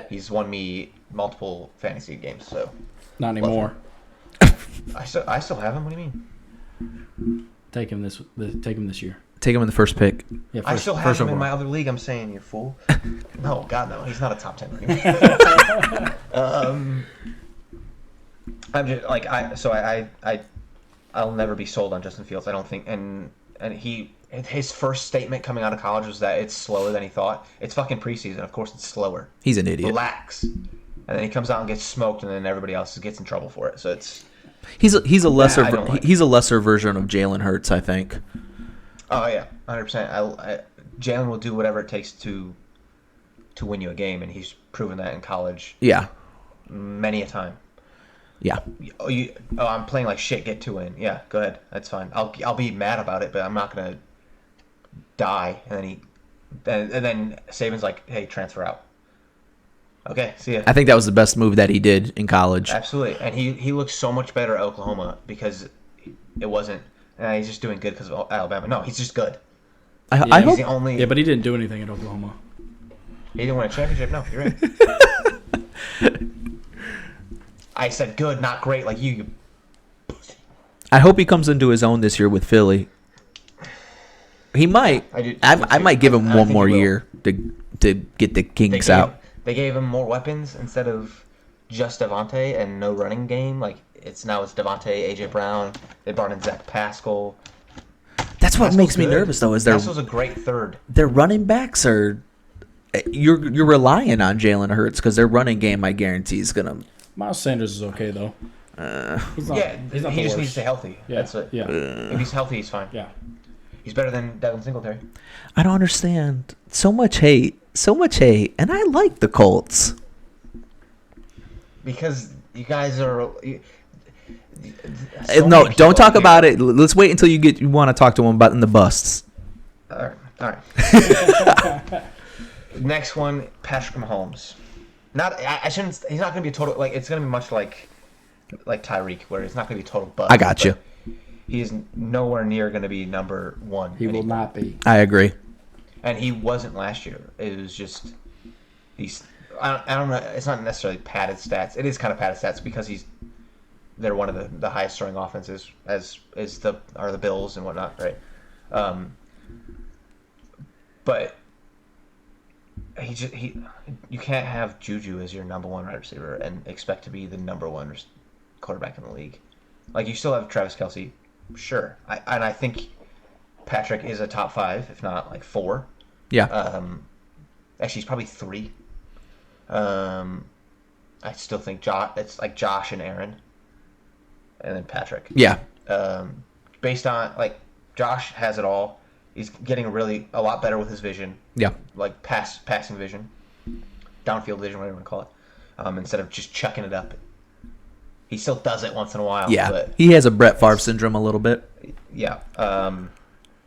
He's won me multiple fantasy games, so Not anymore. I still have him. What do you mean? Take him this year. Take him in the first pick. Yeah, I still have him in overall. my other league. I'm saying, you fool. No, God, no. He's not a top 10 running I'm just like I'll never be sold on Justin Fields. I don't think, and his first statement coming out of college was that it's slower than he thought. It's fucking preseason. Of course, it's slower. He's an idiot. Relax. And then he comes out and gets smoked, and then everybody else gets in trouble for it. So it's He's a lesser I don't like he's a lesser version of Jalen Hurts, I think. oh yeah, 100%. Jalen will do whatever it takes to win you a game, and he's proven that in college Yeah. many a time. Yeah. I'm playing like shit. Get 2 in. Yeah, go ahead. That's fine. I'll be mad about it, but I'm not gonna die. And then Saban's like, hey, transfer out. Okay, see ya. I think that was the best move that he did in college. Absolutely, and he looks so much better at Oklahoma because it wasn't. He's just doing good because of Alabama. No, he's just good. I He's hope the only. Yeah, but he didn't do anything at Oklahoma. He didn't win a championship. No, you're right. I said good, not great, like you. I hope he comes into his own this year with Philly. He might. I might give him I one think more he will. year to get the kinks out. They gave him more weapons instead of just Devontae and no running game. Like it's Devontae, AJ Brown. They brought in Zach Pascal. That's what Pascal's makes me good. nervous though. Is Pascal's a great third. their running backs are. You're relying on Jalen Hurts because their running game, I guarantee, is gonna. Miles Sanders is okay though. He's not, Yeah, he's not he the just needs worst. to stay healthy. Yeah, That's it. yeah, If he's healthy, he's fine. yeah. He's better than Devin Singletary. I don't understand. So much hate, and I like the Colts. Because you guys are. No, don't talk about it. Let's wait until you want to talk to him about in the busts. All right. Next one, Patrick Mahomes. I shouldn't. He's not going to be a total. Like it's going to be much like Tyreek, where it's not going to be a total bust. I got you. He is nowhere near going to be number one. He will anymore. not be. I agree. And he wasn't last year. It was just he's. I don't know. It's not necessarily padded stats. It is kind of padded stats because they're one of the highest throwing offenses as the Bills and whatnot, right? But you can't have Juju as your number one wide receiver and expect to be the number one quarterback in the league. Like you still have Travis Kelce, sure. I think Patrick is a top 5, if not like 4. Yeah. Actually, he's probably 3. I still think it's like Josh and Aaron, and then Patrick. Yeah. Based on like Josh has it all. He's getting a lot better with his vision. Yeah. Like passing vision, downfield vision, whatever you want to call it. Instead of just chucking it up. He still does it once in a while. Yeah. But He has a Brett Favre syndrome a little bit. yeah.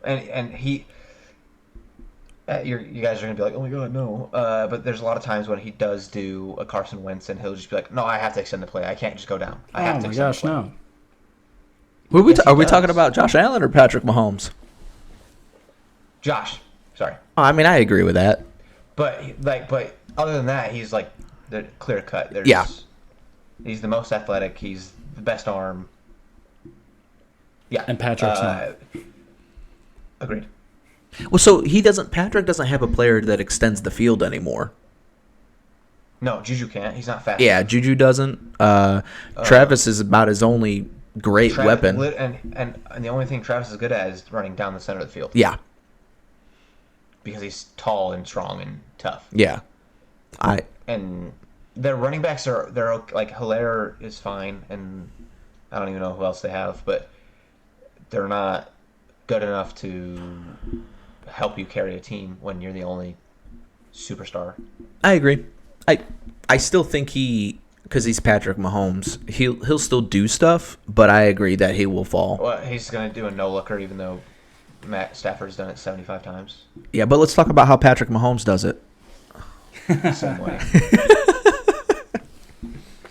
And he. You guys are gonna be like, oh my god, no. But there's a lot of times when he does do a Carson Wentz, and he'll just be like, no, I have to extend the play. I can't just go down. I have Oh to my extend gosh, the play. no. Yes, he Are we does. talking about Josh Allen or Patrick Mahomes? Josh, sorry, I mean, I agree with that. but other than that, he's like the clear cut. Yeah. He's the most athletic. He's the best arm. Yeah, And Patrick's not. Agreed. Well, so Patrick doesn't have a player that extends the field anymore. No, Juju can't. He's not fast. Yeah, Juju doesn't. Travis is about his only great weapon. And the only thing Travis is good at is running down the center of the field. Yeah, Because he's tall and strong and tough. yeah. And their running backs they're like Hilaire is fine, and I don't even know who else they have, but they're not good enough to help you carry a team when you're the only superstar. I agree. I still think because he's Patrick Mahomes, he'll still do stuff, but I agree that he will fall. Well, he's gonna do a no looker, even though Matt Stafford's done it 75 times. Yeah, but let's talk about how Patrick Mahomes does it. Same way.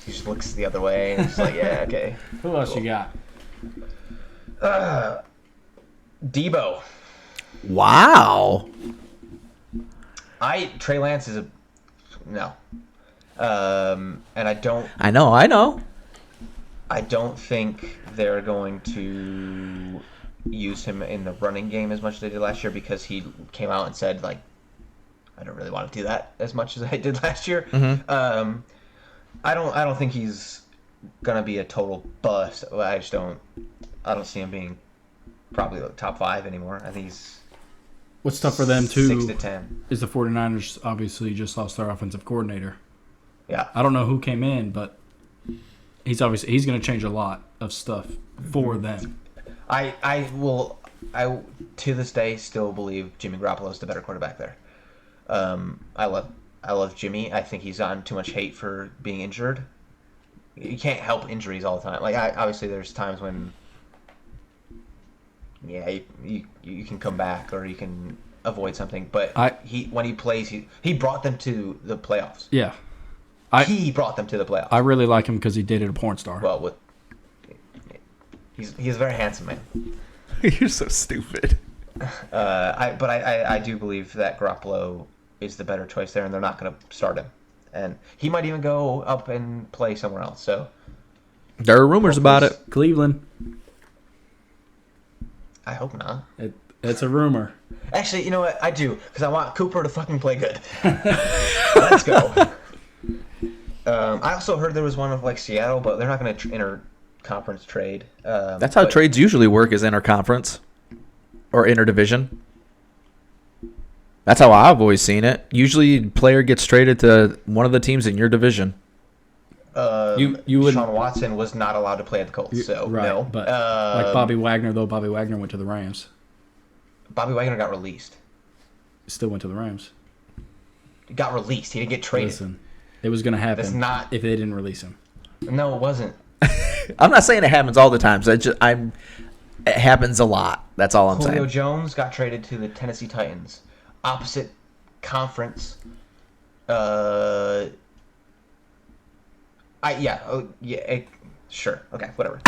He just looks the other way and it's like, yeah, okay. Who else you got? Debo. Wow. Trey Lance is a no. And I don't I know. I don't think they're going to use him in the running game as much as they did last year because he came out and said, like, I don't really want to do that as much as I did last year. Mm-hmm. I don't think he's gonna be a total bust. I don't see him being probably like top 5 anymore. I think he's What's tough for them, too, 6 to 10. is the 49ers obviously just lost their offensive coordinator. Yeah. I don't know who came in, but he's going to change a lot of stuff for them. I to this day still believe Jimmy Garoppolo is the better quarterback there. I love Jimmy. I think he's gotten too much hate for being injured. You can't help injuries all the time. Like obviously there's times when you can come back or you can avoid something, but when he plays he brought them to the playoffs. Yeah. He brought them to the playoffs. I really like him because he dated a porn star. Well, he's a very handsome man. You're so stupid. I do believe that Garoppolo is the better choice there, and they're not going to start him. And he might even go up and play somewhere else. So There are rumors about it. Cleveland. I hope not. It's a rumor. Actually, you know what? I do, because I want Cooper to fucking play good. Let's go. I also heard there was one of like Seattle, but they're not going to inter-conference trade. That's how trades usually work, is interconference or interdivision. That's how I've always seen it. Usually, player gets traded to one of the teams in your division. You would Sean Watson was not allowed to play at the Colts, so right, no. but like Bobby Wagner, though, Bobby Wagner went to the Rams. Bobby Wagner got released. Still went to the Rams. He got released. He didn't get traded. Listen, it was going to happen That's not- if they didn't release him. No, it wasn't. I'm not saying it happens all the time. So it happens a lot. That's all I'm Julio saying. Jones got traded to the Tennessee Titans. Opposite conference. Sure. Okay, whatever.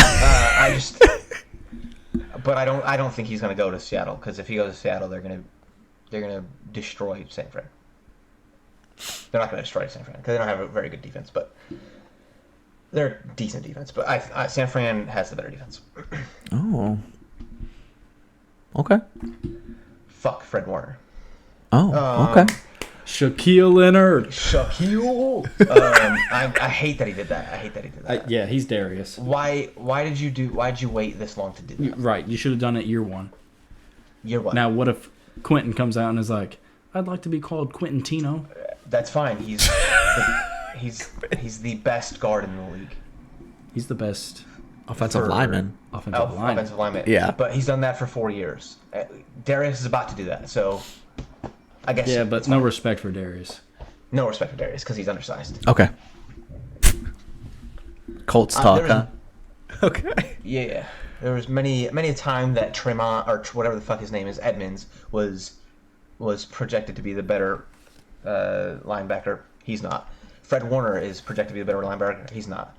But I don't think he's gonna go to Seattle, because if he goes to Seattle, they're gonna destroy San Fran. They're not gonna destroy San Fran because they don't have a very good defense, but they're decent defense. But San Fran has the better defense. Oh. Okay. Fuck Fred Warner. Oh, okay. Shaquille Leonard. Shaquille. I hate that he did that. Yeah, he's Darius. Why did you wait this long to do that? Right, you should have done it year one. Year one. Now, what if Quentin comes out and is like, I'd like to be called Quentin Tino? That's fine. He's the best guard in the league. He's the best Offensive lineman. Offensive lineman. Yeah. But he's done that for 4 years. Darius is about to do that, so I guess. Yeah, but it's no fine. respect for Darius. No respect for Darius because he's undersized. Okay. Colts talk, there huh? was- Okay. Yeah. There was many a time that Tremont, or whatever the fuck his name is, Edmonds, was was projected to be the better linebacker. He's not. Fred Warner is projected to be the better linebacker. He's not.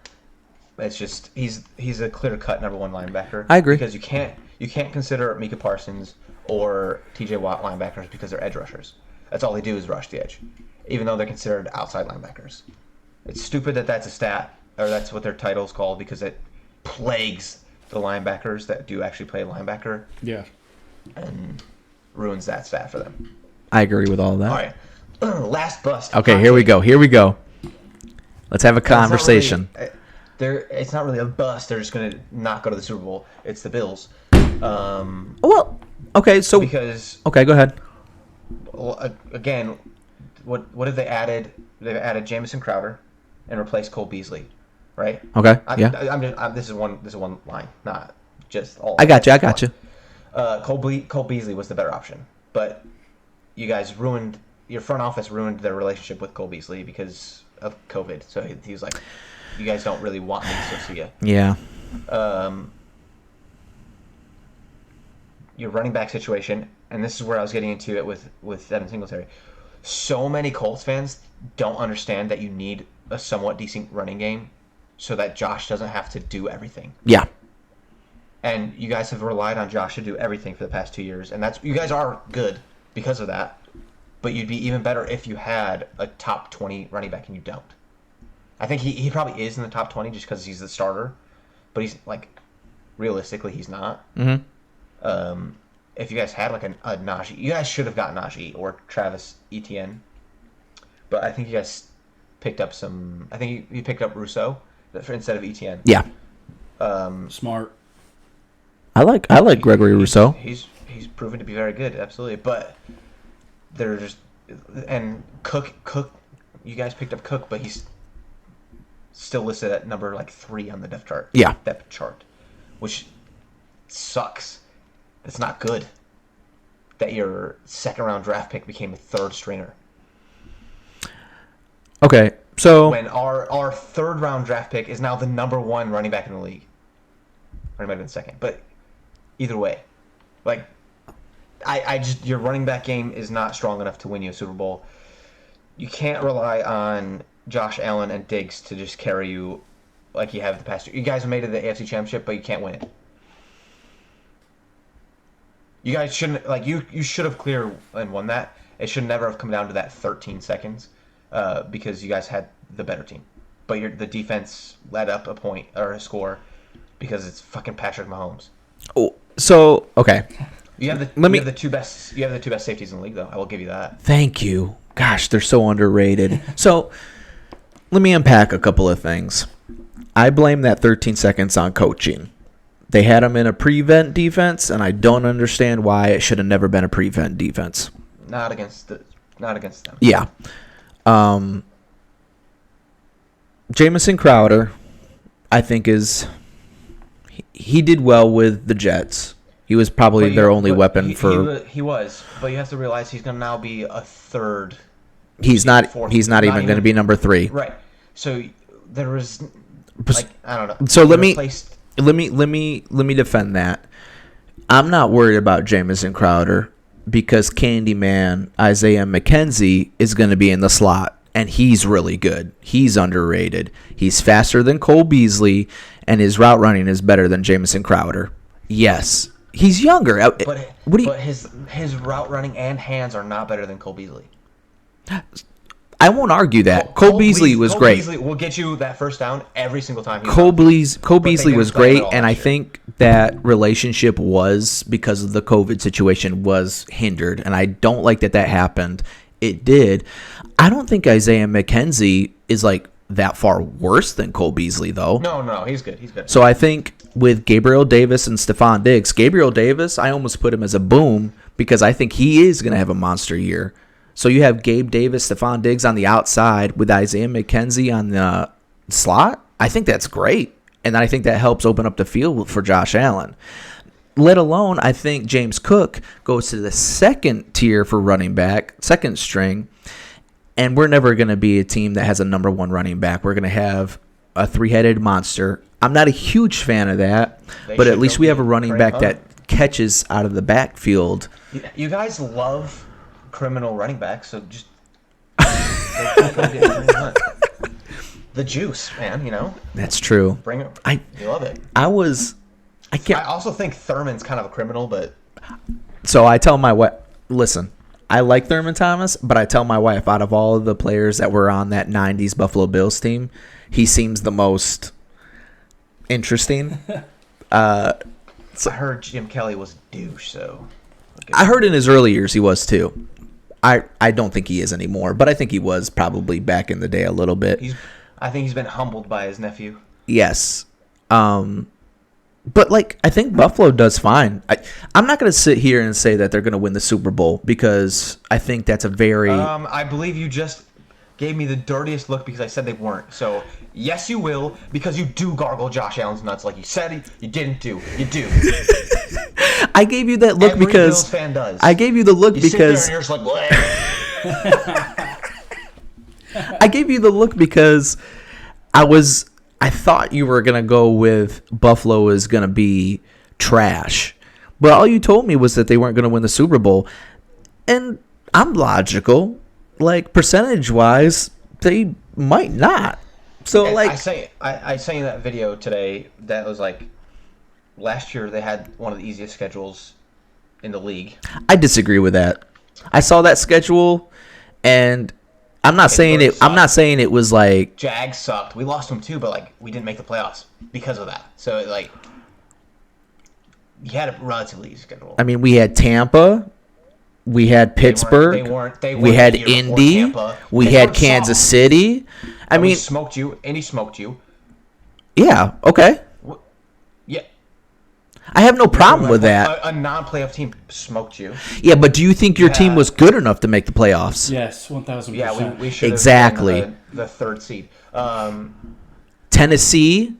It's just he's a clear-cut number one linebacker. I agree. Because you can't consider Micah Parsons or T.J. Watt linebackers because they're edge rushers. That's all they do is rush the edge, even though they're considered outside linebackers. It's stupid that that's a stat, or that's what their title's called, because it plagues the linebackers that do actually play linebacker. Yeah. And ruins that stat for them. I agree with all of that. All right. Last bust. Okay, here we go. Let's have a conversation. It's not really a bust. They're just going to not go to the Super Bowl. It's the Bills. Well, okay, so Because, okay, go ahead. again, what have they added? They've added Jamison Crowder and replaced Cole Beasley, right? Okay, yeah. This is one line, not just all. I got you. Cole Beasley was the better option, but you guys your front office ruined their relationship with Cole Beasley because of COVID. So he was like, "You guys don't really want me, so see ya." Yeah. Your running back situation, and this is where I was getting into it with Devin Singletary. So many Colts fans don't understand that you need a somewhat decent running game so that Josh doesn't have to do everything. Yeah. And you guys have relied on Josh to do everything for the past 2 years, and you guys are good because of that. But you'd be even better if you had a top 20 running back, and you don't. I think he probably is in the top 20 just because he's the starter, but he's like realistically he's not. Mm-hmm. If you guys had like a Najee, you guys should have got Najee or Travis Etienne. But I think you guys picked up some. I think you picked up Rousseau instead of Etienne. Yeah. Smart. I like Gregory Rousseau. He's proven to be very good, absolutely. But there's and Cook. You guys picked up Cook, but he's still listed at number 3 on the depth chart. Yeah. Depth chart, which sucks. It's not good that your second-round draft pick became a third stringer. Okay, so When our third-round draft pick is now the number 1 running back in the league. Or it might have been second. But either way, I just your running back game is not strong enough to win you a Super Bowl. You can't rely on Josh Allen and Diggs to just carry you like you have the past year. You guys have made it to the AFC Championship, but you can't win it. You guys shouldn't you should have clear and won that. It should never have come down to that 13 seconds because you guys had the better team. But the defense let up a point or a score because it's fucking Patrick Mahomes. Oh, so okay. You have the two best safeties in the league, though. I will give you that. Thank you. Gosh, they're so underrated. So let me unpack a couple of things. I blame that 13 seconds on coaching. They had them in a prevent defense, and I don't understand why it should have never been a prevent defense. Not against them. Yeah. Jamison Crowder, I think he did well with the Jets. He was probably their only weapon for. He was, but you have to realize he's going to now be a third. He's not even going to be number 3. Right. So there was I don't know. So let me defend that. I'm not worried about Jamison Crowder because Candyman Isaiah McKenzie is going to be in the slot, and he's really good. He's underrated. He's faster than Cole Beasley, and his route running is better than Jamison Crowder. Yes, he's younger. But his route running and hands are not better than Cole Beasley. I won't argue that. Cole Beasley was great. Beasley will get you that first down every single time. Cole Beasley was great, and I think that relationship was, because of the COVID situation, was hindered, and I don't like that happened. It did. I don't think Isaiah McKenzie is that far worse than Cole Beasley, though. No, he's good. He's good. So I think with Gabriel Davis and Stephon Diggs, Gabriel Davis, I almost put him as a boom because I think he is going to have a monster year. So you have Gabe Davis, Stephon Diggs on the outside with Isaiah McKenzie on the slot. I think that's great. And I think that helps open up the field for Josh Allen. Let alone, I think James Cook goes to the second tier for running back, second string. And we're never going to be a team that has a number 1 running back. We're going to have a 3-headed monster. I'm not a huge fan of that, but at least we have a running back that catches out of the backfield. You guys love criminal running back, so just go get Kareem Hunt. The juice, man. You know. That's true. Bring it. You love it. I I also think Thurman's kind of a criminal, but So I tell my wife, listen, I like Thurman Thomas, but I tell my wife, out of all of the players that were on that 90s Buffalo Bills team, he seems the most interesting. I heard Jim Kelly was a douche, so. I heard in his early years he was too. I don't think he is anymore, but I think he was probably back in the day a little bit. I think he's been humbled by his nephew. Yes. But, like, I think Buffalo does fine. I'm not going to sit here and say that they're going to win the Super Bowl because I think that's a very... I believe you just gave me the dirtiest look because I said they weren't. So, yes, you will, because you do gargle Josh Allen's nuts like you said you didn't do. You do. I gave you that look Every because... Bills fan does. I gave you the look you because... sit there and you're just like, I gave you the look because I thought you were going to go with Buffalo is going to be trash. But all you told me was that they weren't going to win the Super Bowl. And I'm logical. Like, percentage-wise, they might not. So, and like... I sent you that video today that was like, last year they had one of the easiest schedules in the league. I disagree with that. I saw that schedule, and... I'm not saying it was like Jags sucked. We lost them too, but like we didn't make the playoffs because of that. So like you had a relatively easy schedule. I mean, we had Tampa, we had Pittsburgh, we had Indy, we had Kansas City. I mean, smoked you. Indy smoked you. Yeah. Okay. Yeah. I have no problem with that. A non-playoff team smoked you. Yeah, but do you think your team was good enough to make the playoffs? Yes, 1,000%. Yeah, we should have exactly been the third seed. Tennessee,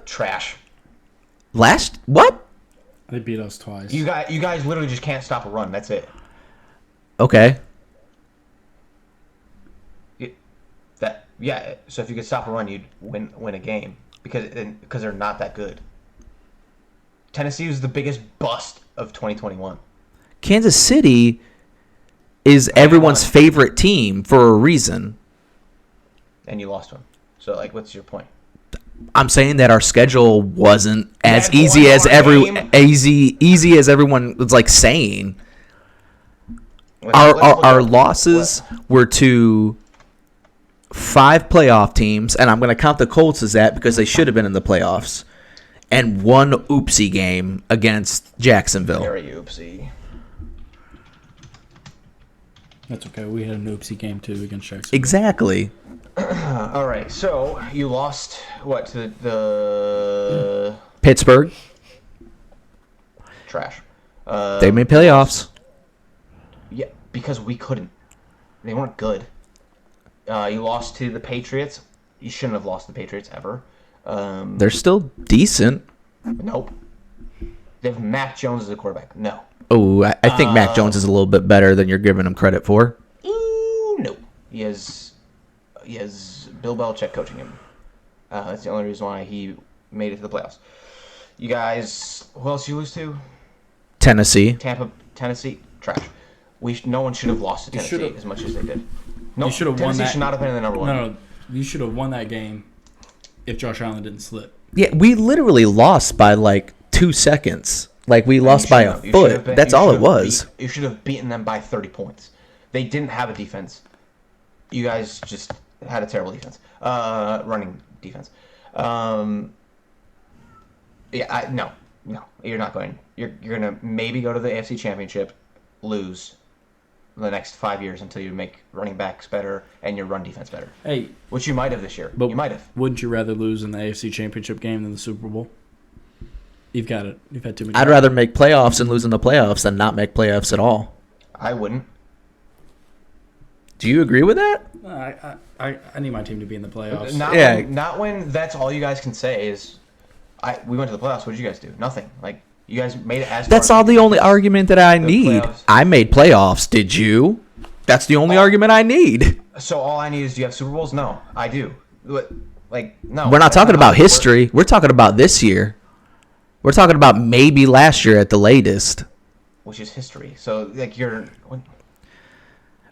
trash. What? They beat us twice. You guys literally just can't stop a run. That's it. Okay. So if you could stop a run, you'd win a game because they're not that good. Tennessee was the biggest bust of 2021. Kansas City is everyone's favorite team for a reason. And you lost one. So, like, what's your point? I'm saying that our schedule wasn't as easy as easy as everyone was like saying. Our losses were to 5 playoff teams, and I'm going to count the Colts as that because they should have been in the playoffs. And 1 oopsie game against Jacksonville. Very oopsie. That's okay. We had an oopsie game, too, against Jacksonville. Exactly. All right. So, you lost, what, to the... Pittsburgh. Trash. They made playoffs. Yeah, because we couldn't. They weren't good. You lost to the Patriots. You shouldn't have lost to the Patriots ever. They're still decent. Nope. They have Mac Jones as a quarterback. No. Oh, I think Mac Jones is a little bit better than you're giving him credit for. No. He has Bill Belichick coaching him. That's the only reason why he made it to the playoffs. You guys, who else you lose to? Tennessee. Tennessee, trash. No one should have lost to Tennessee as much as they did. No, you should have Tennessee won that. should not have been in the number one. No, you should have won that game if Josh Allen didn't slip. Yeah, we literally lost by like 2 seconds. Like we lost by a foot. That's all it was. You should have beaten them by 30 points. They didn't have a defense. You guys just had a terrible defense. Running defense. No, you're not going. You're gonna maybe go to the AFC Championship, lose the next 5 years until you make running backs better and your run defense better. Hey, which you might have this year. But you might have. Wouldn't you rather lose in the AFC Championship game than the Super Bowl? You've got it. You've had too many. I'd rather make playoffs and lose in the playoffs than not make playoffs at all. I wouldn't. Do you agree with that? I need my team to be in the playoffs. Not when that's all you guys can say is, we went to the playoffs. What did you guys do? Nothing. Like you guys made it as. That's all the only argument that I need. Playoffs. I made playoffs. Did you? That's the only argument I need. So all I need is, do you have Super Bowls? No, I do. Like no. We're not talking about history. We're talking about this year. We're talking about maybe last year at the latest. Which is history. So like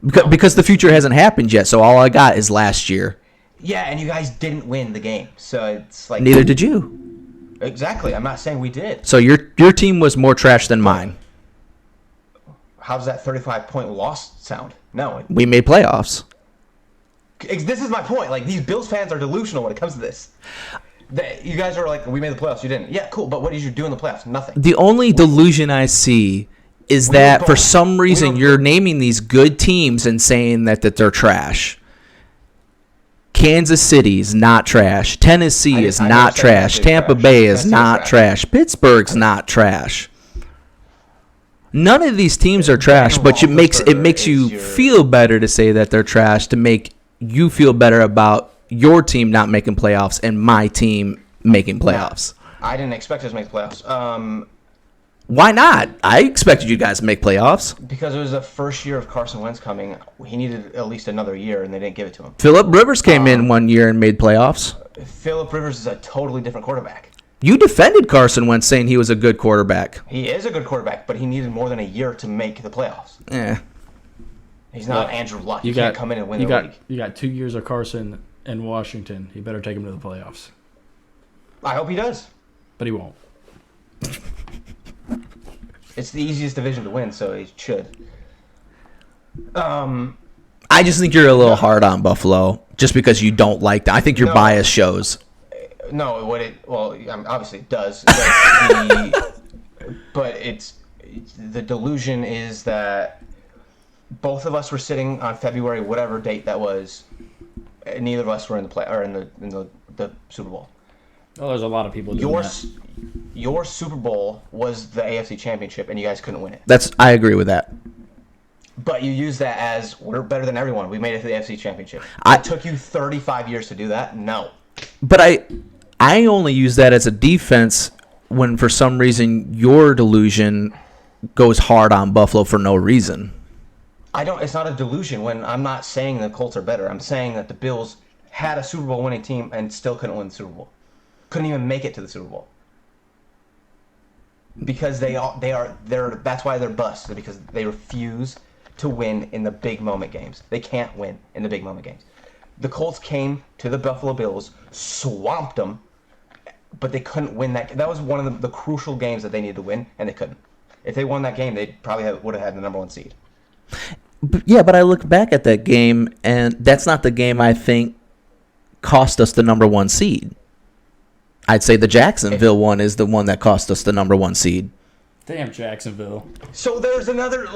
Because the future hasn't happened yet, so all I got is last year. Yeah, and you guys didn't win the game, so it's like Neither did you. Exactly. I'm not saying we did. So your team was more trash than mine. How does that 35-point loss sound? No. We made playoffs. This is my point. Like, these Bills fans are delusional when it comes to this. You guys are like, we made the playoffs. You didn't. Yeah, cool. But what did you do in the playoffs? Nothing. The only delusion I see is that for some reason you're naming these good teams and saying that they're trash. Kansas City is not trash. Tennessee is not trash. Tampa Bay is not trash. Pittsburgh's not trash. None of these teams are trash, but it makes you feel better to say that they're trash, to make you feel better about your team not making playoffs and my team making playoffs. I didn't expect us to make the playoffs. Why not? I expected you guys to make playoffs. Because it was the first year of Carson Wentz coming. He needed at least another year, and they didn't give it to him. Phillip Rivers came in one year and made playoffs. Phillip Rivers is a totally different quarterback. You defended Carson Wentz saying he was a good quarterback. He is a good quarterback, but he needed more than a year to make the playoffs. Yeah. He's not Andrew Luck. He can't come in and win the league. You got 2 years of Carson in Washington. You better take him to the playoffs. I hope he does. But he won't. It's the easiest division to win, so he should. I just think you're a little hard on Buffalo just because you don't like them. I think your bias shows. No, obviously it does. But it's the delusion is that both of us were sitting on February, whatever date that was. Neither of us were in the Super Bowl. Oh, there's a lot of people doing that. Your Super Bowl was the AFC Championship, and you guys couldn't win it. I agree with that. But you use that as, we're better than everyone. We made it to the AFC Championship. It took you 35 years to do that? No. But I only use that as a defense when, for some reason, your delusion goes hard on Buffalo for no reason. It's not a delusion when I'm not saying the Colts are better. I'm saying that the Bills had a Super Bowl winning team and still couldn't win the Super Bowl. Couldn't even make it to the Super Bowl. Because that's why they're bust, because they refuse to win in the big moment games. They can't win in the big moment games. The Colts came to the Buffalo Bills, swamped them, but they couldn't win that. That was one of the crucial games that they needed to win, and they couldn't. If they won that game, they probably would have had the number one seed. But I look back at that game, and that's not the game I think cost us the number one seed. I'd say the Jacksonville one is the one that cost us the number one seed. Damn Jacksonville. So there's another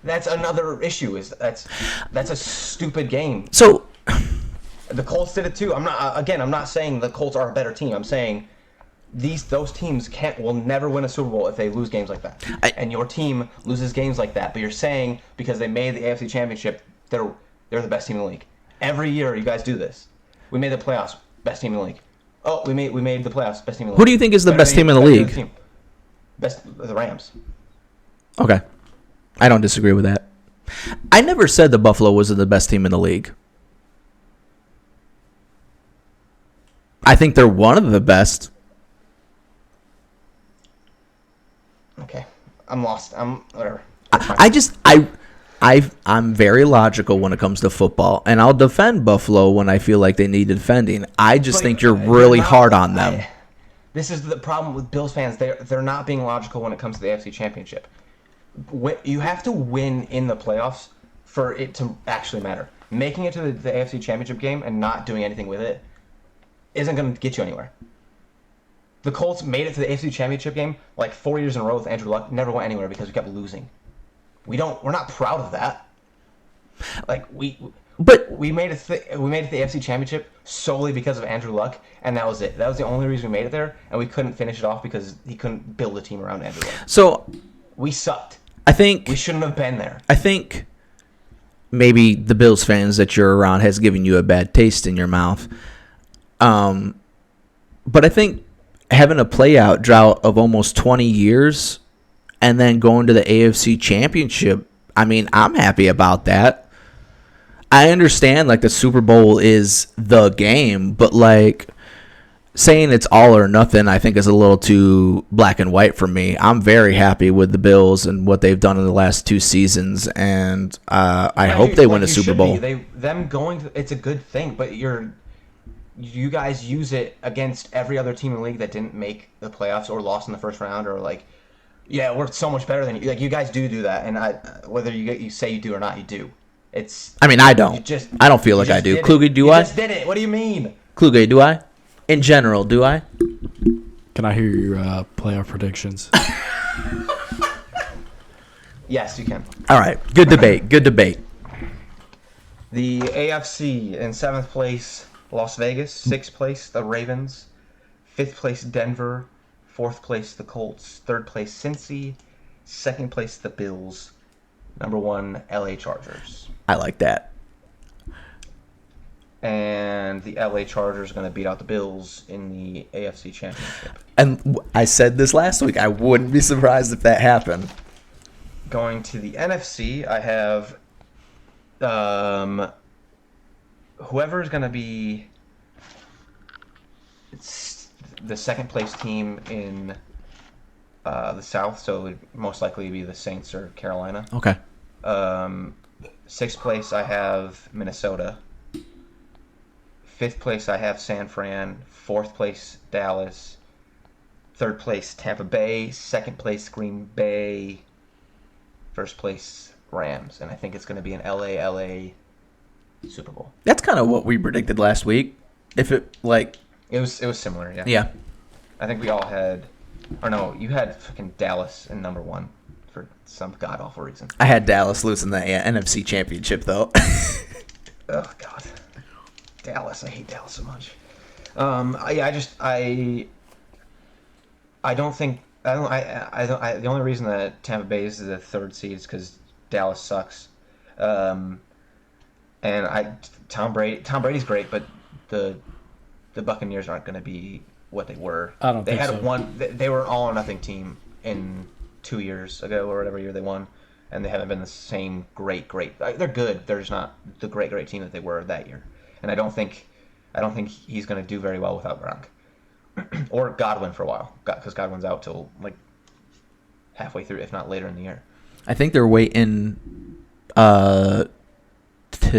that's another issue. That's a stupid game. So the Colts did it too. I'm not saying the Colts are a better team. I'm saying those teams will never win a Super Bowl if they lose games like that. And your team loses games like that. But you're saying because they made the AFC Championship, they're the best team in the league. Every year you guys do this. We made the playoffs, best team in the league. Oh, we made the playoffs, best team in the league. Who do you think is the best team in the league? The Rams. Okay. I don't disagree with that. I never said the Buffalo wasn't the best team in the league. I think they're one of the best. Okay. I'm lost. Whatever. I'm very logical when it comes to football, and I'll defend Buffalo when I feel like they need defending. I just think you're really hard on them. This is the problem with Bills fans. They're not being logical when it comes to the AFC Championship. You have to win in the playoffs for it to actually matter. Making it to the AFC Championship game and not doing anything with it isn't going to get you anywhere. The Colts made it to the AFC Championship game like 4 years in a row with Andrew Luck. Never went anywhere because we kept losing. We're not proud of that. Like we made it to the AFC Championship solely because of Andrew Luck, and that was it. That was the only reason we made it there, and we couldn't finish it off because he couldn't build a team around Andrew Luck. So we sucked. I think we shouldn't have been there. I think maybe the Bills fans that you're around has given you a bad taste in your mouth. But I think having a play-out drought of almost 20 years and then going to the AFC Championship, I mean, I'm happy about that. I understand, like, the Super Bowl is the game, but, like, saying it's all or nothing, I think, is a little too black and white for me. I'm very happy with the Bills and what they've done in the last 2 seasons, and I hope they win a Super Bowl. It's a good thing, but you guys use it against every other team in the league that didn't make the playoffs or lost in the first round, or like, yeah, we're so much better than you. Like, you guys do that, and whether you say you do or not, you do. I don't. I don't feel like I do. Kluge, do I? You just did it. What do you mean? Kluge, do I? In general, do I? Can I hear your playoff predictions? Yes, you can. All right. Good debate. Good debate. The AFC in 7th place, Las Vegas. 6th place, the Ravens. 5th place, Denver. 4th place, the Colts. 3rd place, Cincy. 2nd place, the Bills. Number 1, LA Chargers. I like that. And the LA Chargers are going to beat out the Bills in the AFC Championship. And I said this last week. I wouldn't be surprised if that happened. Going to the NFC, I have whoever is going to be the 2nd place team in the South, so it would most likely be the Saints or Carolina. Okay. 6th place, I have Minnesota. 5th place, I have San Fran. 4th place, Dallas. 3rd place, Tampa Bay. 2nd place, Green Bay. 1st place, Rams. And I think it's going to be an LA Super Bowl. That's kind of what we predicted last week. If it, like... It was similar, yeah. Yeah. I think we all had... Or no, you had fucking Dallas in number 1 for some god-awful reason. I had Dallas losing the NFC Championship, though. Oh, God. Dallas. I hate Dallas so much. I don't think... the only reason that Tampa Bay is the 3rd seed is because Dallas sucks. And Tom Brady's great, but the Buccaneers aren't going to be what they were. I don't think so. They were an all or nothing team in 2 years ago or whatever year they won, and they haven't been the same great. They're good. They're just not the great team that they were that year. And I don't think he's going to do very well without Gronk or Godwin for a while, because Godwin's out till like halfway through, if not later in the year. I think they're waiting to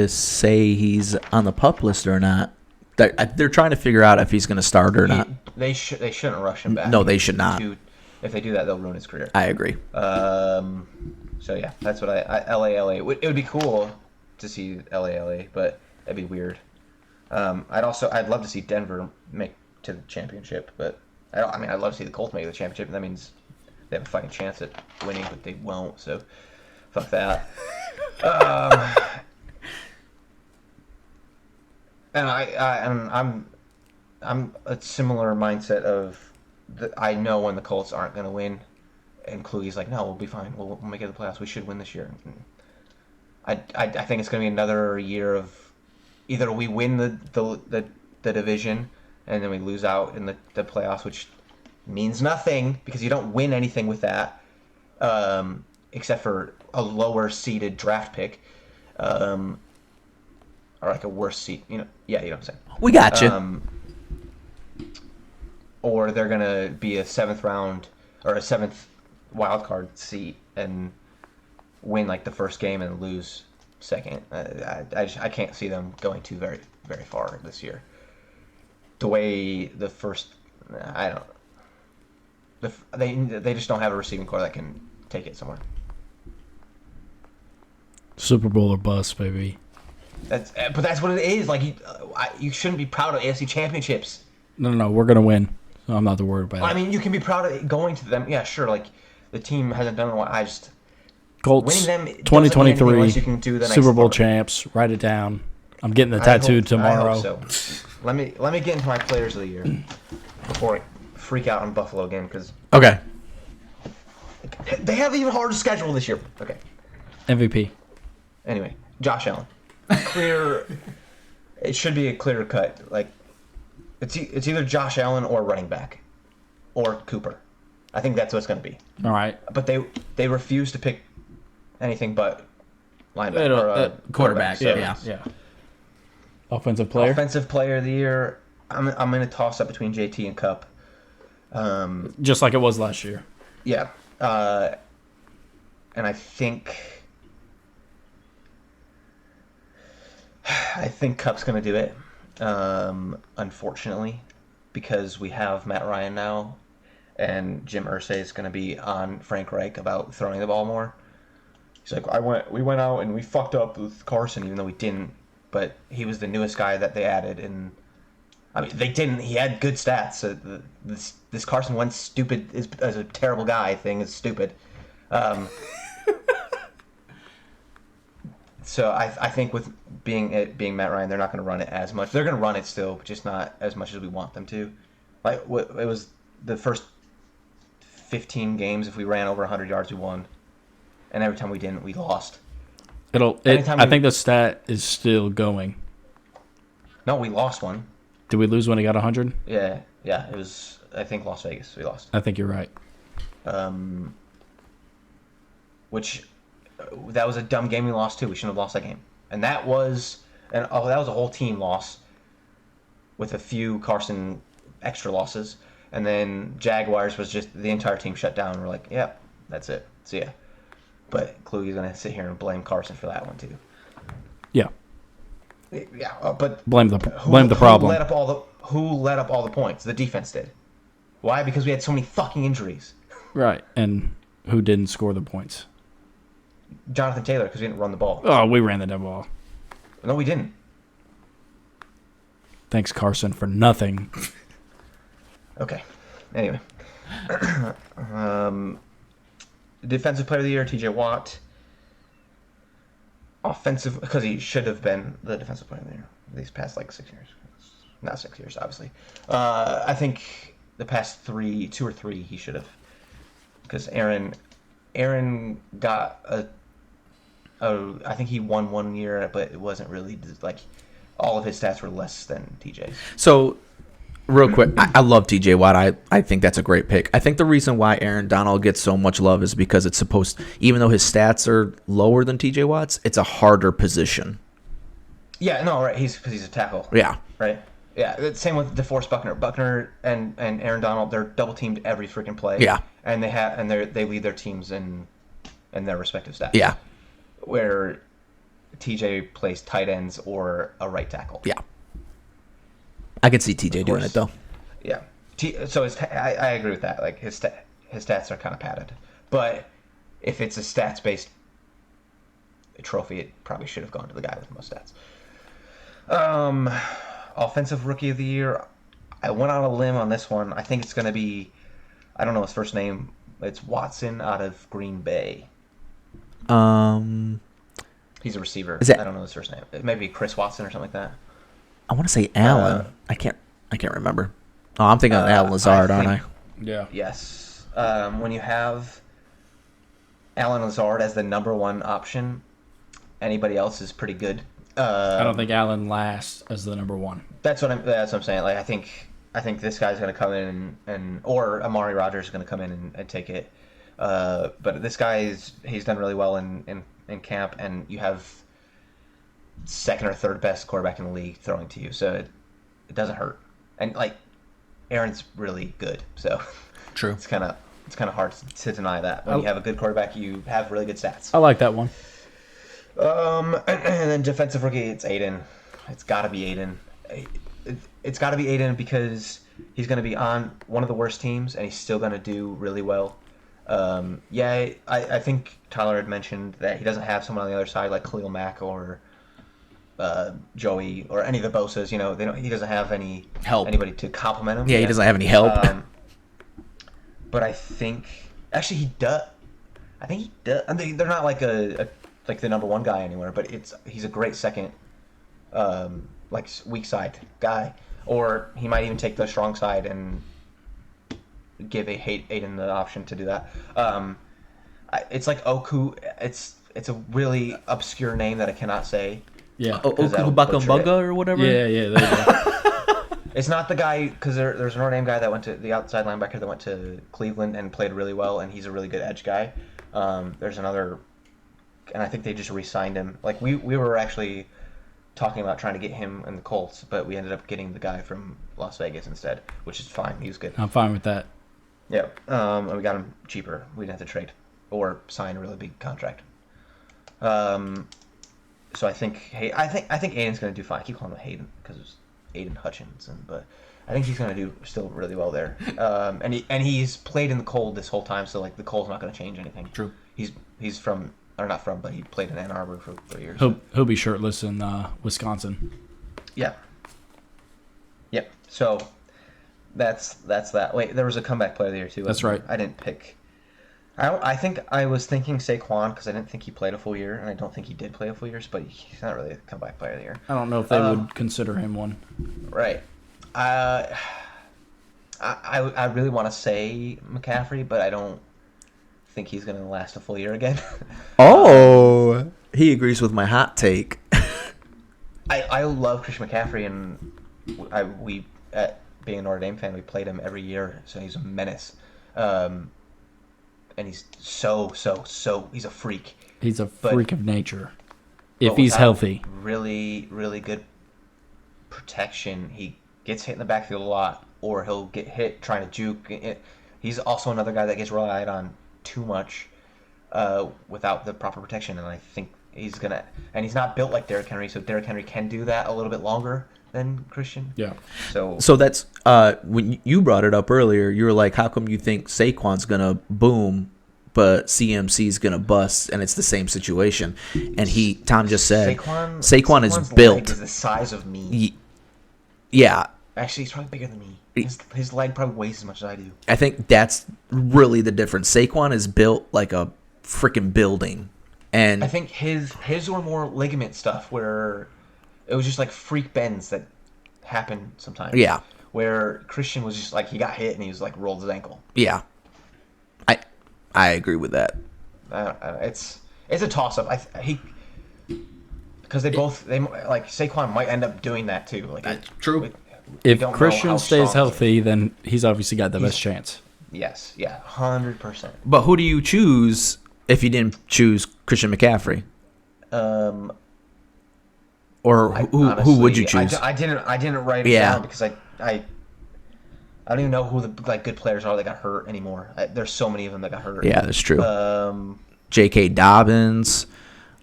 say he's on the PUP list or not. They're trying to figure out if he's going to start or not. They shouldn't rush him back. No, they should not. If they do that, they'll ruin his career. I agree. So yeah, that's what LA. It would be cool to see LA, but that'd be weird. I'd love to see Denver make to the championship, but I'd love to see the Colts make the championship. That means they have a fighting chance at winning, but they won't. So fuck that. And I'm a similar mindset of I know when the Colts aren't going to win, and Kluge's like, no, we'll be fine. We'll make it to the playoffs. We should win this year. I think it's going to be another year of either we win the division and then we lose out in the playoffs, which means nothing because you don't win anything with that, except for a lower seeded draft pick, or like a worse seed. You know what I'm saying. We got you. Or they're gonna be a 7th round or a 7th wild card seat and win like the first game and lose second. I can't see them going too very very far this year. The way the first, they just don't have a receiving core that can take it somewhere. Super Bowl or bust, baby. But that's what it is. Like you shouldn't be proud of AFC championships. No, we're gonna win. So I'm not too worried about it. I mean, you can be proud of going to them. Yeah, sure. Like the team hasn't done it. Colts winning them 2023 you can do the Super Bowl champs. Write it down. I'm getting the tattoo tomorrow. I hope so. Let me get into my players of the year before I freak out on Buffalo again because okay, they have an even harder schedule this year. Okay. MVP. Anyway, Josh Allen. Clear. It should be a clear cut. Like it's either Josh Allen or running back, or Cooper. I think that's what it's going to be. All right. But they refuse to pick anything but linebacker or quarterback. So yeah. Offensive player of the year. I'm in a toss up between JT and Cup. Just like it was last year. Yeah, and I think Cup's gonna do it. Unfortunately, because we have Matt Ryan now, and Jim Irsay is gonna be on Frank Reich about throwing the ball more. He's like, we went out and we fucked up with Carson, even though we didn't. But he was the newest guy that they added, and I mean, they didn't. He had good stats. This Carson Wentz stupid is a terrible guy thing is stupid. So I think with being Matt Ryan, they're not going to run it as much. They're going to run it still, but just not as much as we want them to. Like it was the first 15 games. If we ran over 100 yards, we won, and every time we didn't, we lost. I think the stat is still going. No, we lost one. Did we lose when he got 100? Yeah. It was, I think, Las Vegas. We lost. I think you're right. Which that was a dumb game we lost too. We shouldn't have lost that game. And that was a whole team loss with a few Carson extra losses. And then Jaguars was just the entire team shut down. We're like, yep, that's it. See ya. But Kluge's gonna sit here and blame Carson for that one too. Yeah. Yeah, but blame the problem. Who let up all the points? The defense did. Why? Because we had so many fucking injuries. Right, and who didn't score the points? Jonathan Taylor, because we didn't run the ball. Oh, we ran the damn ball. No, we didn't. Thanks, Carson, for nothing. Okay. Anyway. Defensive player of the year, TJ Watt. Offensive, because he should have been the defensive player of the year these past 6 years. Not 6 years, obviously. I think the past 2 or 3 he should have. Because Aaron got I think he won 1 year, but it wasn't really all of his stats were less than TJ's. So, real quick, I love TJ Watt. I think that's a great pick. I think the reason why Aaron Donald gets so much love is because it's even though his stats are lower than TJ Watt's, it's a harder position. Yeah, no, right. Because he's a tackle. Yeah. Right. Yeah. Same with DeForest Buckner. Buckner and Aaron Donald, they're double teamed every freaking play. Yeah. And they lead their teams in their respective stats. Yeah. Where TJ plays tight ends or a right tackle. Yeah. I could see TJ doing it though. Yeah. So I agree with that. Like his stats are kind of padded, but if it's a stats based trophy, it probably should have gone to the guy with the most stats. Offensive rookie of the year. I went on a limb on this one. I think it's going to be, I don't know his first name. It's Watson out of Green Bay. He's a receiver. I don't know his first name. It may be Chris Watson or something like that. I want to say Allen. I can't remember. Oh, I'm thinking of Allen Lazard, aren't I? Yeah. Yes. When you have Allen Lazard as the number 1 option, anybody else is pretty good. I don't think Allen lasts as the number 1. That's what I'm saying. Like I think this guy's going to come in or Amari Rodgers is going to come in and take it. But this guy he's done really well in camp, and you have second or third best quarterback in the league throwing to you, so it doesn't hurt. And Aaron's really good, so true. It's kind of hard to deny that. When you have a good quarterback, you have really good stats. I like that one. And then defensive rookie, it's Aiden. It's got to be Aiden. It's got to be Aiden because he's going to be on one of the worst teams, and he's still going to do really well. I think Tyler had mentioned that he doesn't have someone on the other side like Khalil Mack or Joey or any of the Bosas. He doesn't have any help, anybody to compliment him. Yeah, he doesn't have any help. But I think actually he does. I think he does. I mean, they're not like like the number 1 guy anywhere, but he's a great second, weak side guy, or he might even take the strong side and give Aiden the option to do that. It's like Oku. It's a really obscure name that I cannot say. Yeah, Okubaka or whatever. Yeah. There you go. It's not the guy because there's a Notre Dame guy that went to the outside linebacker that went to Cleveland and played really well, and he's a really good edge guy. There's another, and I think they just re-signed him. Like we were actually talking about trying to get him in the Colts, but we ended up getting the guy from Las Vegas instead, which is fine. He was good. I'm fine with that. Yep. And we got him cheaper. We didn't have to trade or sign a really big contract. So I think Aiden's going to do fine. I keep calling him Hayden because it's Aiden Hutchinson, but I think he's going to do still really well there. And he's played in the cold this whole time, so like the cold's not going to change anything. True. He's from, or not from, but he played in Ann Arbor for 3 years. He'll be shirtless in Wisconsin. Yeah. Yep. So that's that. Wait, there was a comeback player there too. That's right. I didn't pick. I think I was thinking Saquon because I didn't think he played a full year, and I don't think he did play a full year, but he's not really a comeback player of the year. I don't know if they would consider him one. Right. I really want to say McCaffrey, but I don't think he's going to last a full year again. Oh, he agrees with my hot take. I love Christian McCaffrey, and we being a Notre Dame fan, we played him every year, so he's a menace. And he's so he's a freak. He's a freak of nature. If But he's without healthy. really, really good protection. He gets hit in the backfield a lot, or he'll get hit trying to juke. He's also another guy that gets relied on too much without the proper protection, and I think he's going to... And he's not built like Derrick Henry, so Derrick Henry can do that a little bit longer than Christian. Yeah. So that's when you brought it up earlier. You were like, "How come you think Saquon's gonna boom, but CMC's gonna bust?" And it's the same situation. And Tom just said, Saquon is built. Leg is the size of me. Yeah, Actually, he's probably bigger than me. His leg probably weighs as much as I do. I think that's really the difference. Saquon is built like a freaking building, and I think his were more ligament stuff where it was just like freak bends that happen sometimes. Yeah. Where Christian was just like he got hit and he was like rolled his ankle. yeah, I agree with that. It's a toss up. Because they like Saquon might end up doing that too. Like That's true. If don't know Christian how stays strong healthy, then he's obviously got the best chance. Yes, yeah, 100%. But who do you choose if you didn't choose Christian McCaffrey? Or who would you choose? I didn't write it down because I don't even know who the good players are that got hurt anymore. There's so many of them that got hurt. Yeah, that's true. J.K. Dobbins,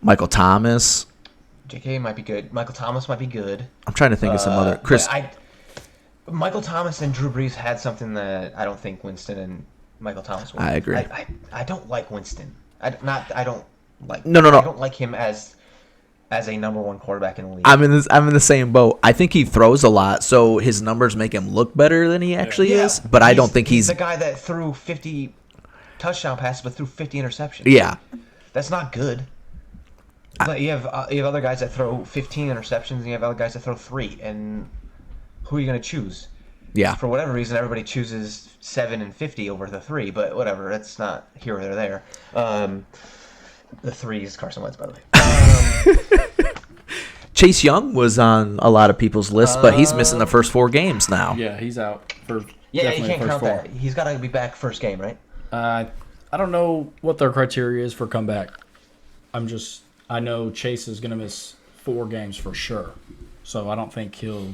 Michael Thomas. J.K. might be good. Michael Thomas might be good. I'm trying to think of some other. Chris. Michael Thomas and Drew Brees had something that I don't think Winston and Michael Thomas would. I agree. I don't like Winston. I don't like. No. I don't like him as a number one quarterback in the league. I'm in the same boat. I think he throws a lot, so his numbers make him look better than he actually is. But I don't think he's the guy that threw 50 touchdown passes but threw 50 interceptions. Yeah, that's not good. But you have other guys that throw 15 interceptions, and you have other guys that throw 3. And who are you going to choose? Yeah. For whatever reason, everybody chooses 7 and 50 over the 3. But whatever, that's not here or there. The 3 is Carson Wentz, by the way. Chase Young was on a lot of people's lists, but he's missing the first 4 games now. Yeah, he's out for Yeah, you definitely can't the count first 4. that. He's got to be back first game, right? I don't know what their criteria is for comeback. I know Chase is going to miss 4 games for sure, so I don't think he'll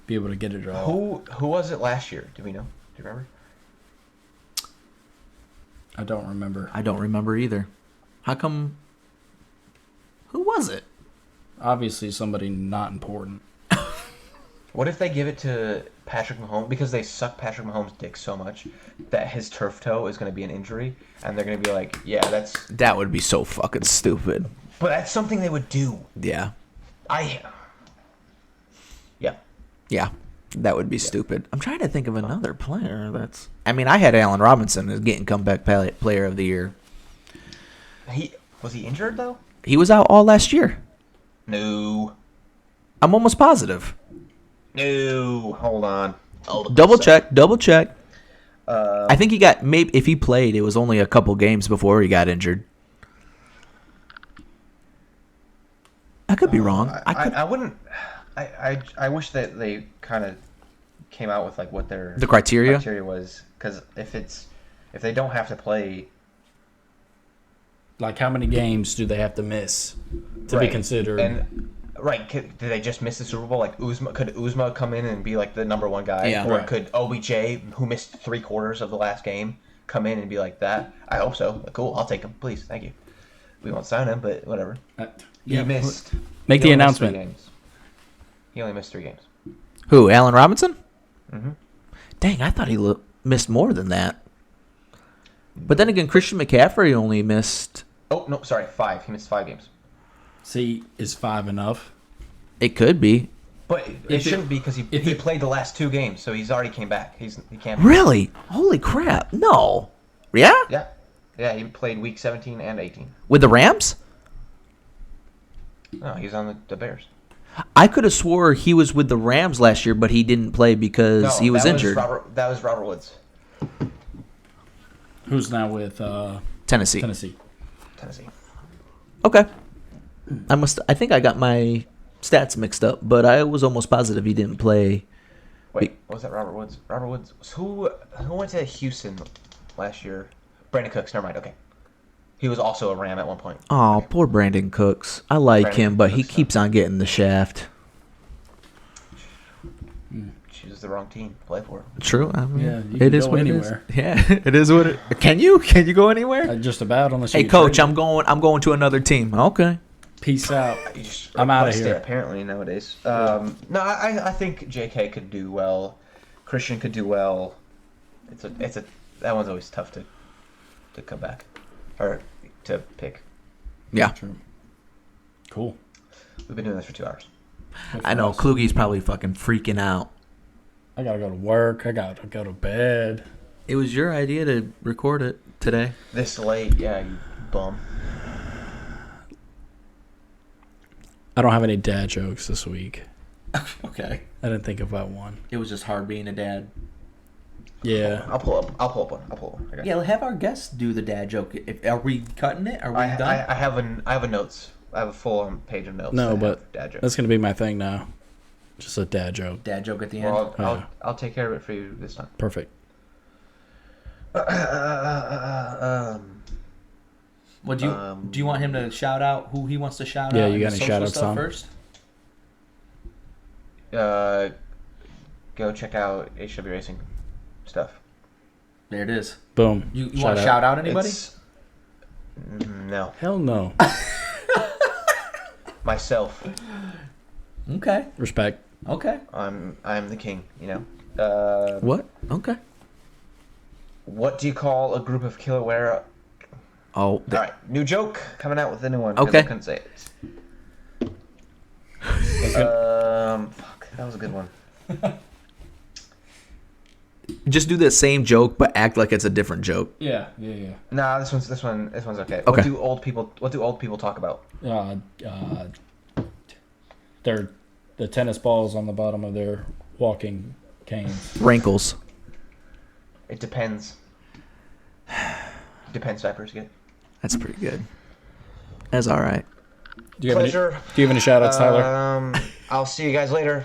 be able to get it all. Who was it last year? Do we know? Do you remember? I don't remember. I don't remember either. How come? Who was it? Obviously, somebody not important. What if they give it to Patrick Mahomes because they suck Patrick Mahomes' dick so much that his turf toe is going to be an injury, and they're going to be like, "Yeah, That would be so fucking stupid. But that's something they would do." Yeah. Yeah. That would be stupid. I'm trying to think of another player that's. I mean, I had Allen Robinson as getting comeback player of the year. Was he injured though? He was out all last year. No. I'm almost positive. No. Hold on. Double check. I think he got maybe if he played, it was only a couple games before he got injured. I could be wrong. I wouldn't. I wish that they kind of came out with like what the criteria was, because if they don't have to play, like how many games do they have to miss to be considered? And Right? Did they just miss the Super Bowl? Like could Uzma come in and be like the number one guy? Yeah. Or Right. could OBJ, who missed 3/4 of the last game, come in and be like that? I hope so. Cool, I'll take him, please, thank you. We won't sign him, but whatever. Yeah. He missed. Make he the only missed 3 announcement. games. He only missed 3 games. Who? Allen Robinson? Mm-hmm. Dang, I thought he missed more than that. But then again, Christian McCaffrey only missed. Oh no, sorry, 5. He missed 5 games. See, is 5 enough? It could be. But it shouldn't be because he if it- played the last 2 games, so he's already came back. He can't. Really? Holy crap! No. Yeah. Yeah, he played week 17 and 18. With the Rams? No, he's on the Bears. I could have swore he was with the Rams last year, but he didn't play because No, he was that injured. That was Robert Woods, Who's now with Tennessee. Tennessee? Tennessee. Okay. I think I got my stats mixed up, but I was almost positive he didn't play. Wait, what was that? Robert Woods. Robert Woods. Who went to Houston last year? Brandon Cooks. Never mind. Okay, he was also a Ram at one point. Oh, poor Brandon Cooks. I like Brandon him, but he Cooks, keeps on getting the shaft. Choose the wrong team. Play for it. True. I mean, Yeah, you it can is go what anywhere. it is. Yeah, it is what it. Can you? Can you go anywhere? Just about, unless Hey, you coach, trade I'm going to another team. Okay. Peace out. You just I'm outta request here. it, apparently nowadays. No, I think J.K. could do well. Christian could do well. It's a that one's always tough to come back or to pick. Yeah. True. Cool. We've been doing this for 2 hours. I know. Kluge's probably fucking freaking out. I gotta go to work. I gotta go to bed. It was your idea to record it today. This late, yeah, you bum. I don't have any dad jokes this week. Okay. I didn't think about one. It was just hard being a dad. Yeah. I'll pull up one. I got it. Yeah, have our guests do the dad joke. Are we cutting it? Are we done? I have a notes. I have a full page of notes. No, that but have dad jokes. that's gonna be my thing now. Just a dad joke. Dad joke at the end. Well, Yeah. I'll take care of it for you this time. Perfect. What do you want him to shout out who he wants to shout Yeah, out? you and got the any social shout outs, stuff Tom? first? Go check out HW Racing stuff. There it is. Boom. You want to shout out anybody? No, Hell no. myself. Okay. Respect. Okay. I'm the king. You know. What? Okay. What do you call a group of Kilauea? Oh. All right, new joke coming out with a new one. 'cause Okay. I couldn't say it. Fuck, that was a good one. Just do the same joke, but act like it's a different joke. Yeah. Nah, this one's okay. Okay. What do old people talk about? They're the tennis balls on the bottom of their walking canes. Wrinkles. It depends. Depends diapers get. That's pretty good. That's all right. Do you have Pleasure. do you have any shout outs, Tyler? I'll see you guys later.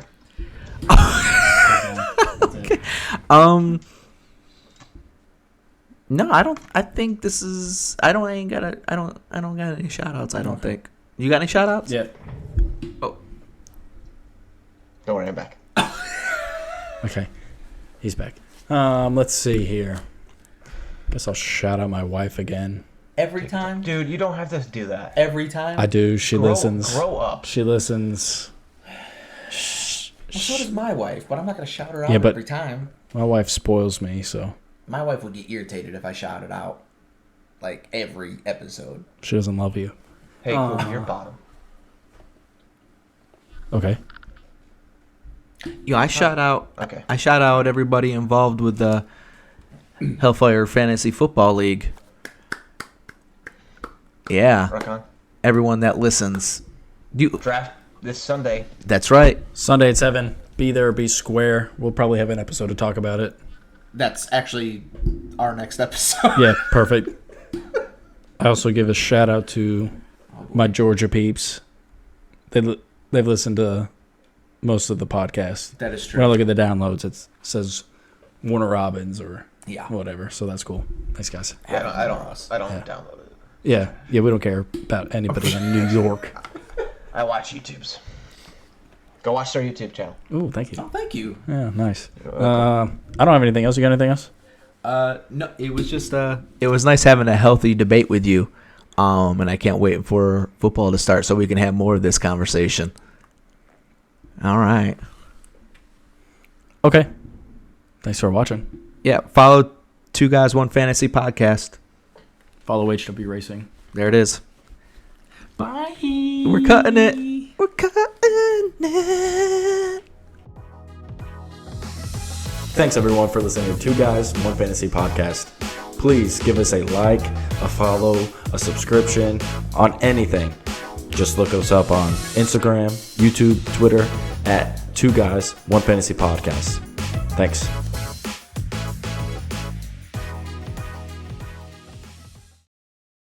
No, I don't. I think this is. I don't got any shout outs. I don't think. You got any shout outs? Yeah. Oh. Don't worry, I'm back. Okay. He's back. Let's see here. Guess I'll shout out my wife again. Every time. Dude, you don't have to do that. Every time. I do. She listens. Grow up. She listens. Well, so does my wife, but I'm not gonna shout her out Yeah, but- every time. My wife spoils me, so My wife would get irritated if I shouted out, like every episode. she doesn't love you. Hey, cool, you're bottom. Okay. Yo, I shout out. Okay. I shout out everybody involved with the Hellfire Fantasy Football League. Yeah, Rock on. everyone that listens. You. Draft this Sunday. That's right. Sunday at 7. Be there, be square. We'll probably have an episode to talk about it. That's actually our next episode. Yeah, perfect. I also give a shout out to my Georgia peeps. They've listened to most of the podcast. That is When I true. look at the downloads, it says Warner Robins or Yeah. whatever. So that's cool. Thanks, guys. Yeah, I don't Yeah. download it. Yeah, we don't care about anybody in New York. I watch YouTubes. Go watch their YouTube channel. Ooh, thank you. Oh, thank you. Yeah, nice. You're welcome. I don't have anything else. You got anything else? No, it was just it was nice having a healthy debate with you. And I can't wait for football to start so we can have more of this conversation. All right. Okay. Thanks for watching. Yeah, follow 2 Guys 1 Fantasy podcast. Follow HW Racing. There it is. Bye. We're cutting it. We're cutting it. Thanks, everyone, for listening to 2 Guys, 1 Fantasy podcast. Please give us a like, a follow, a subscription on anything. Just look us up on Instagram, YouTube, Twitter at 2 Guys, 1 Fantasy podcast. Thanks.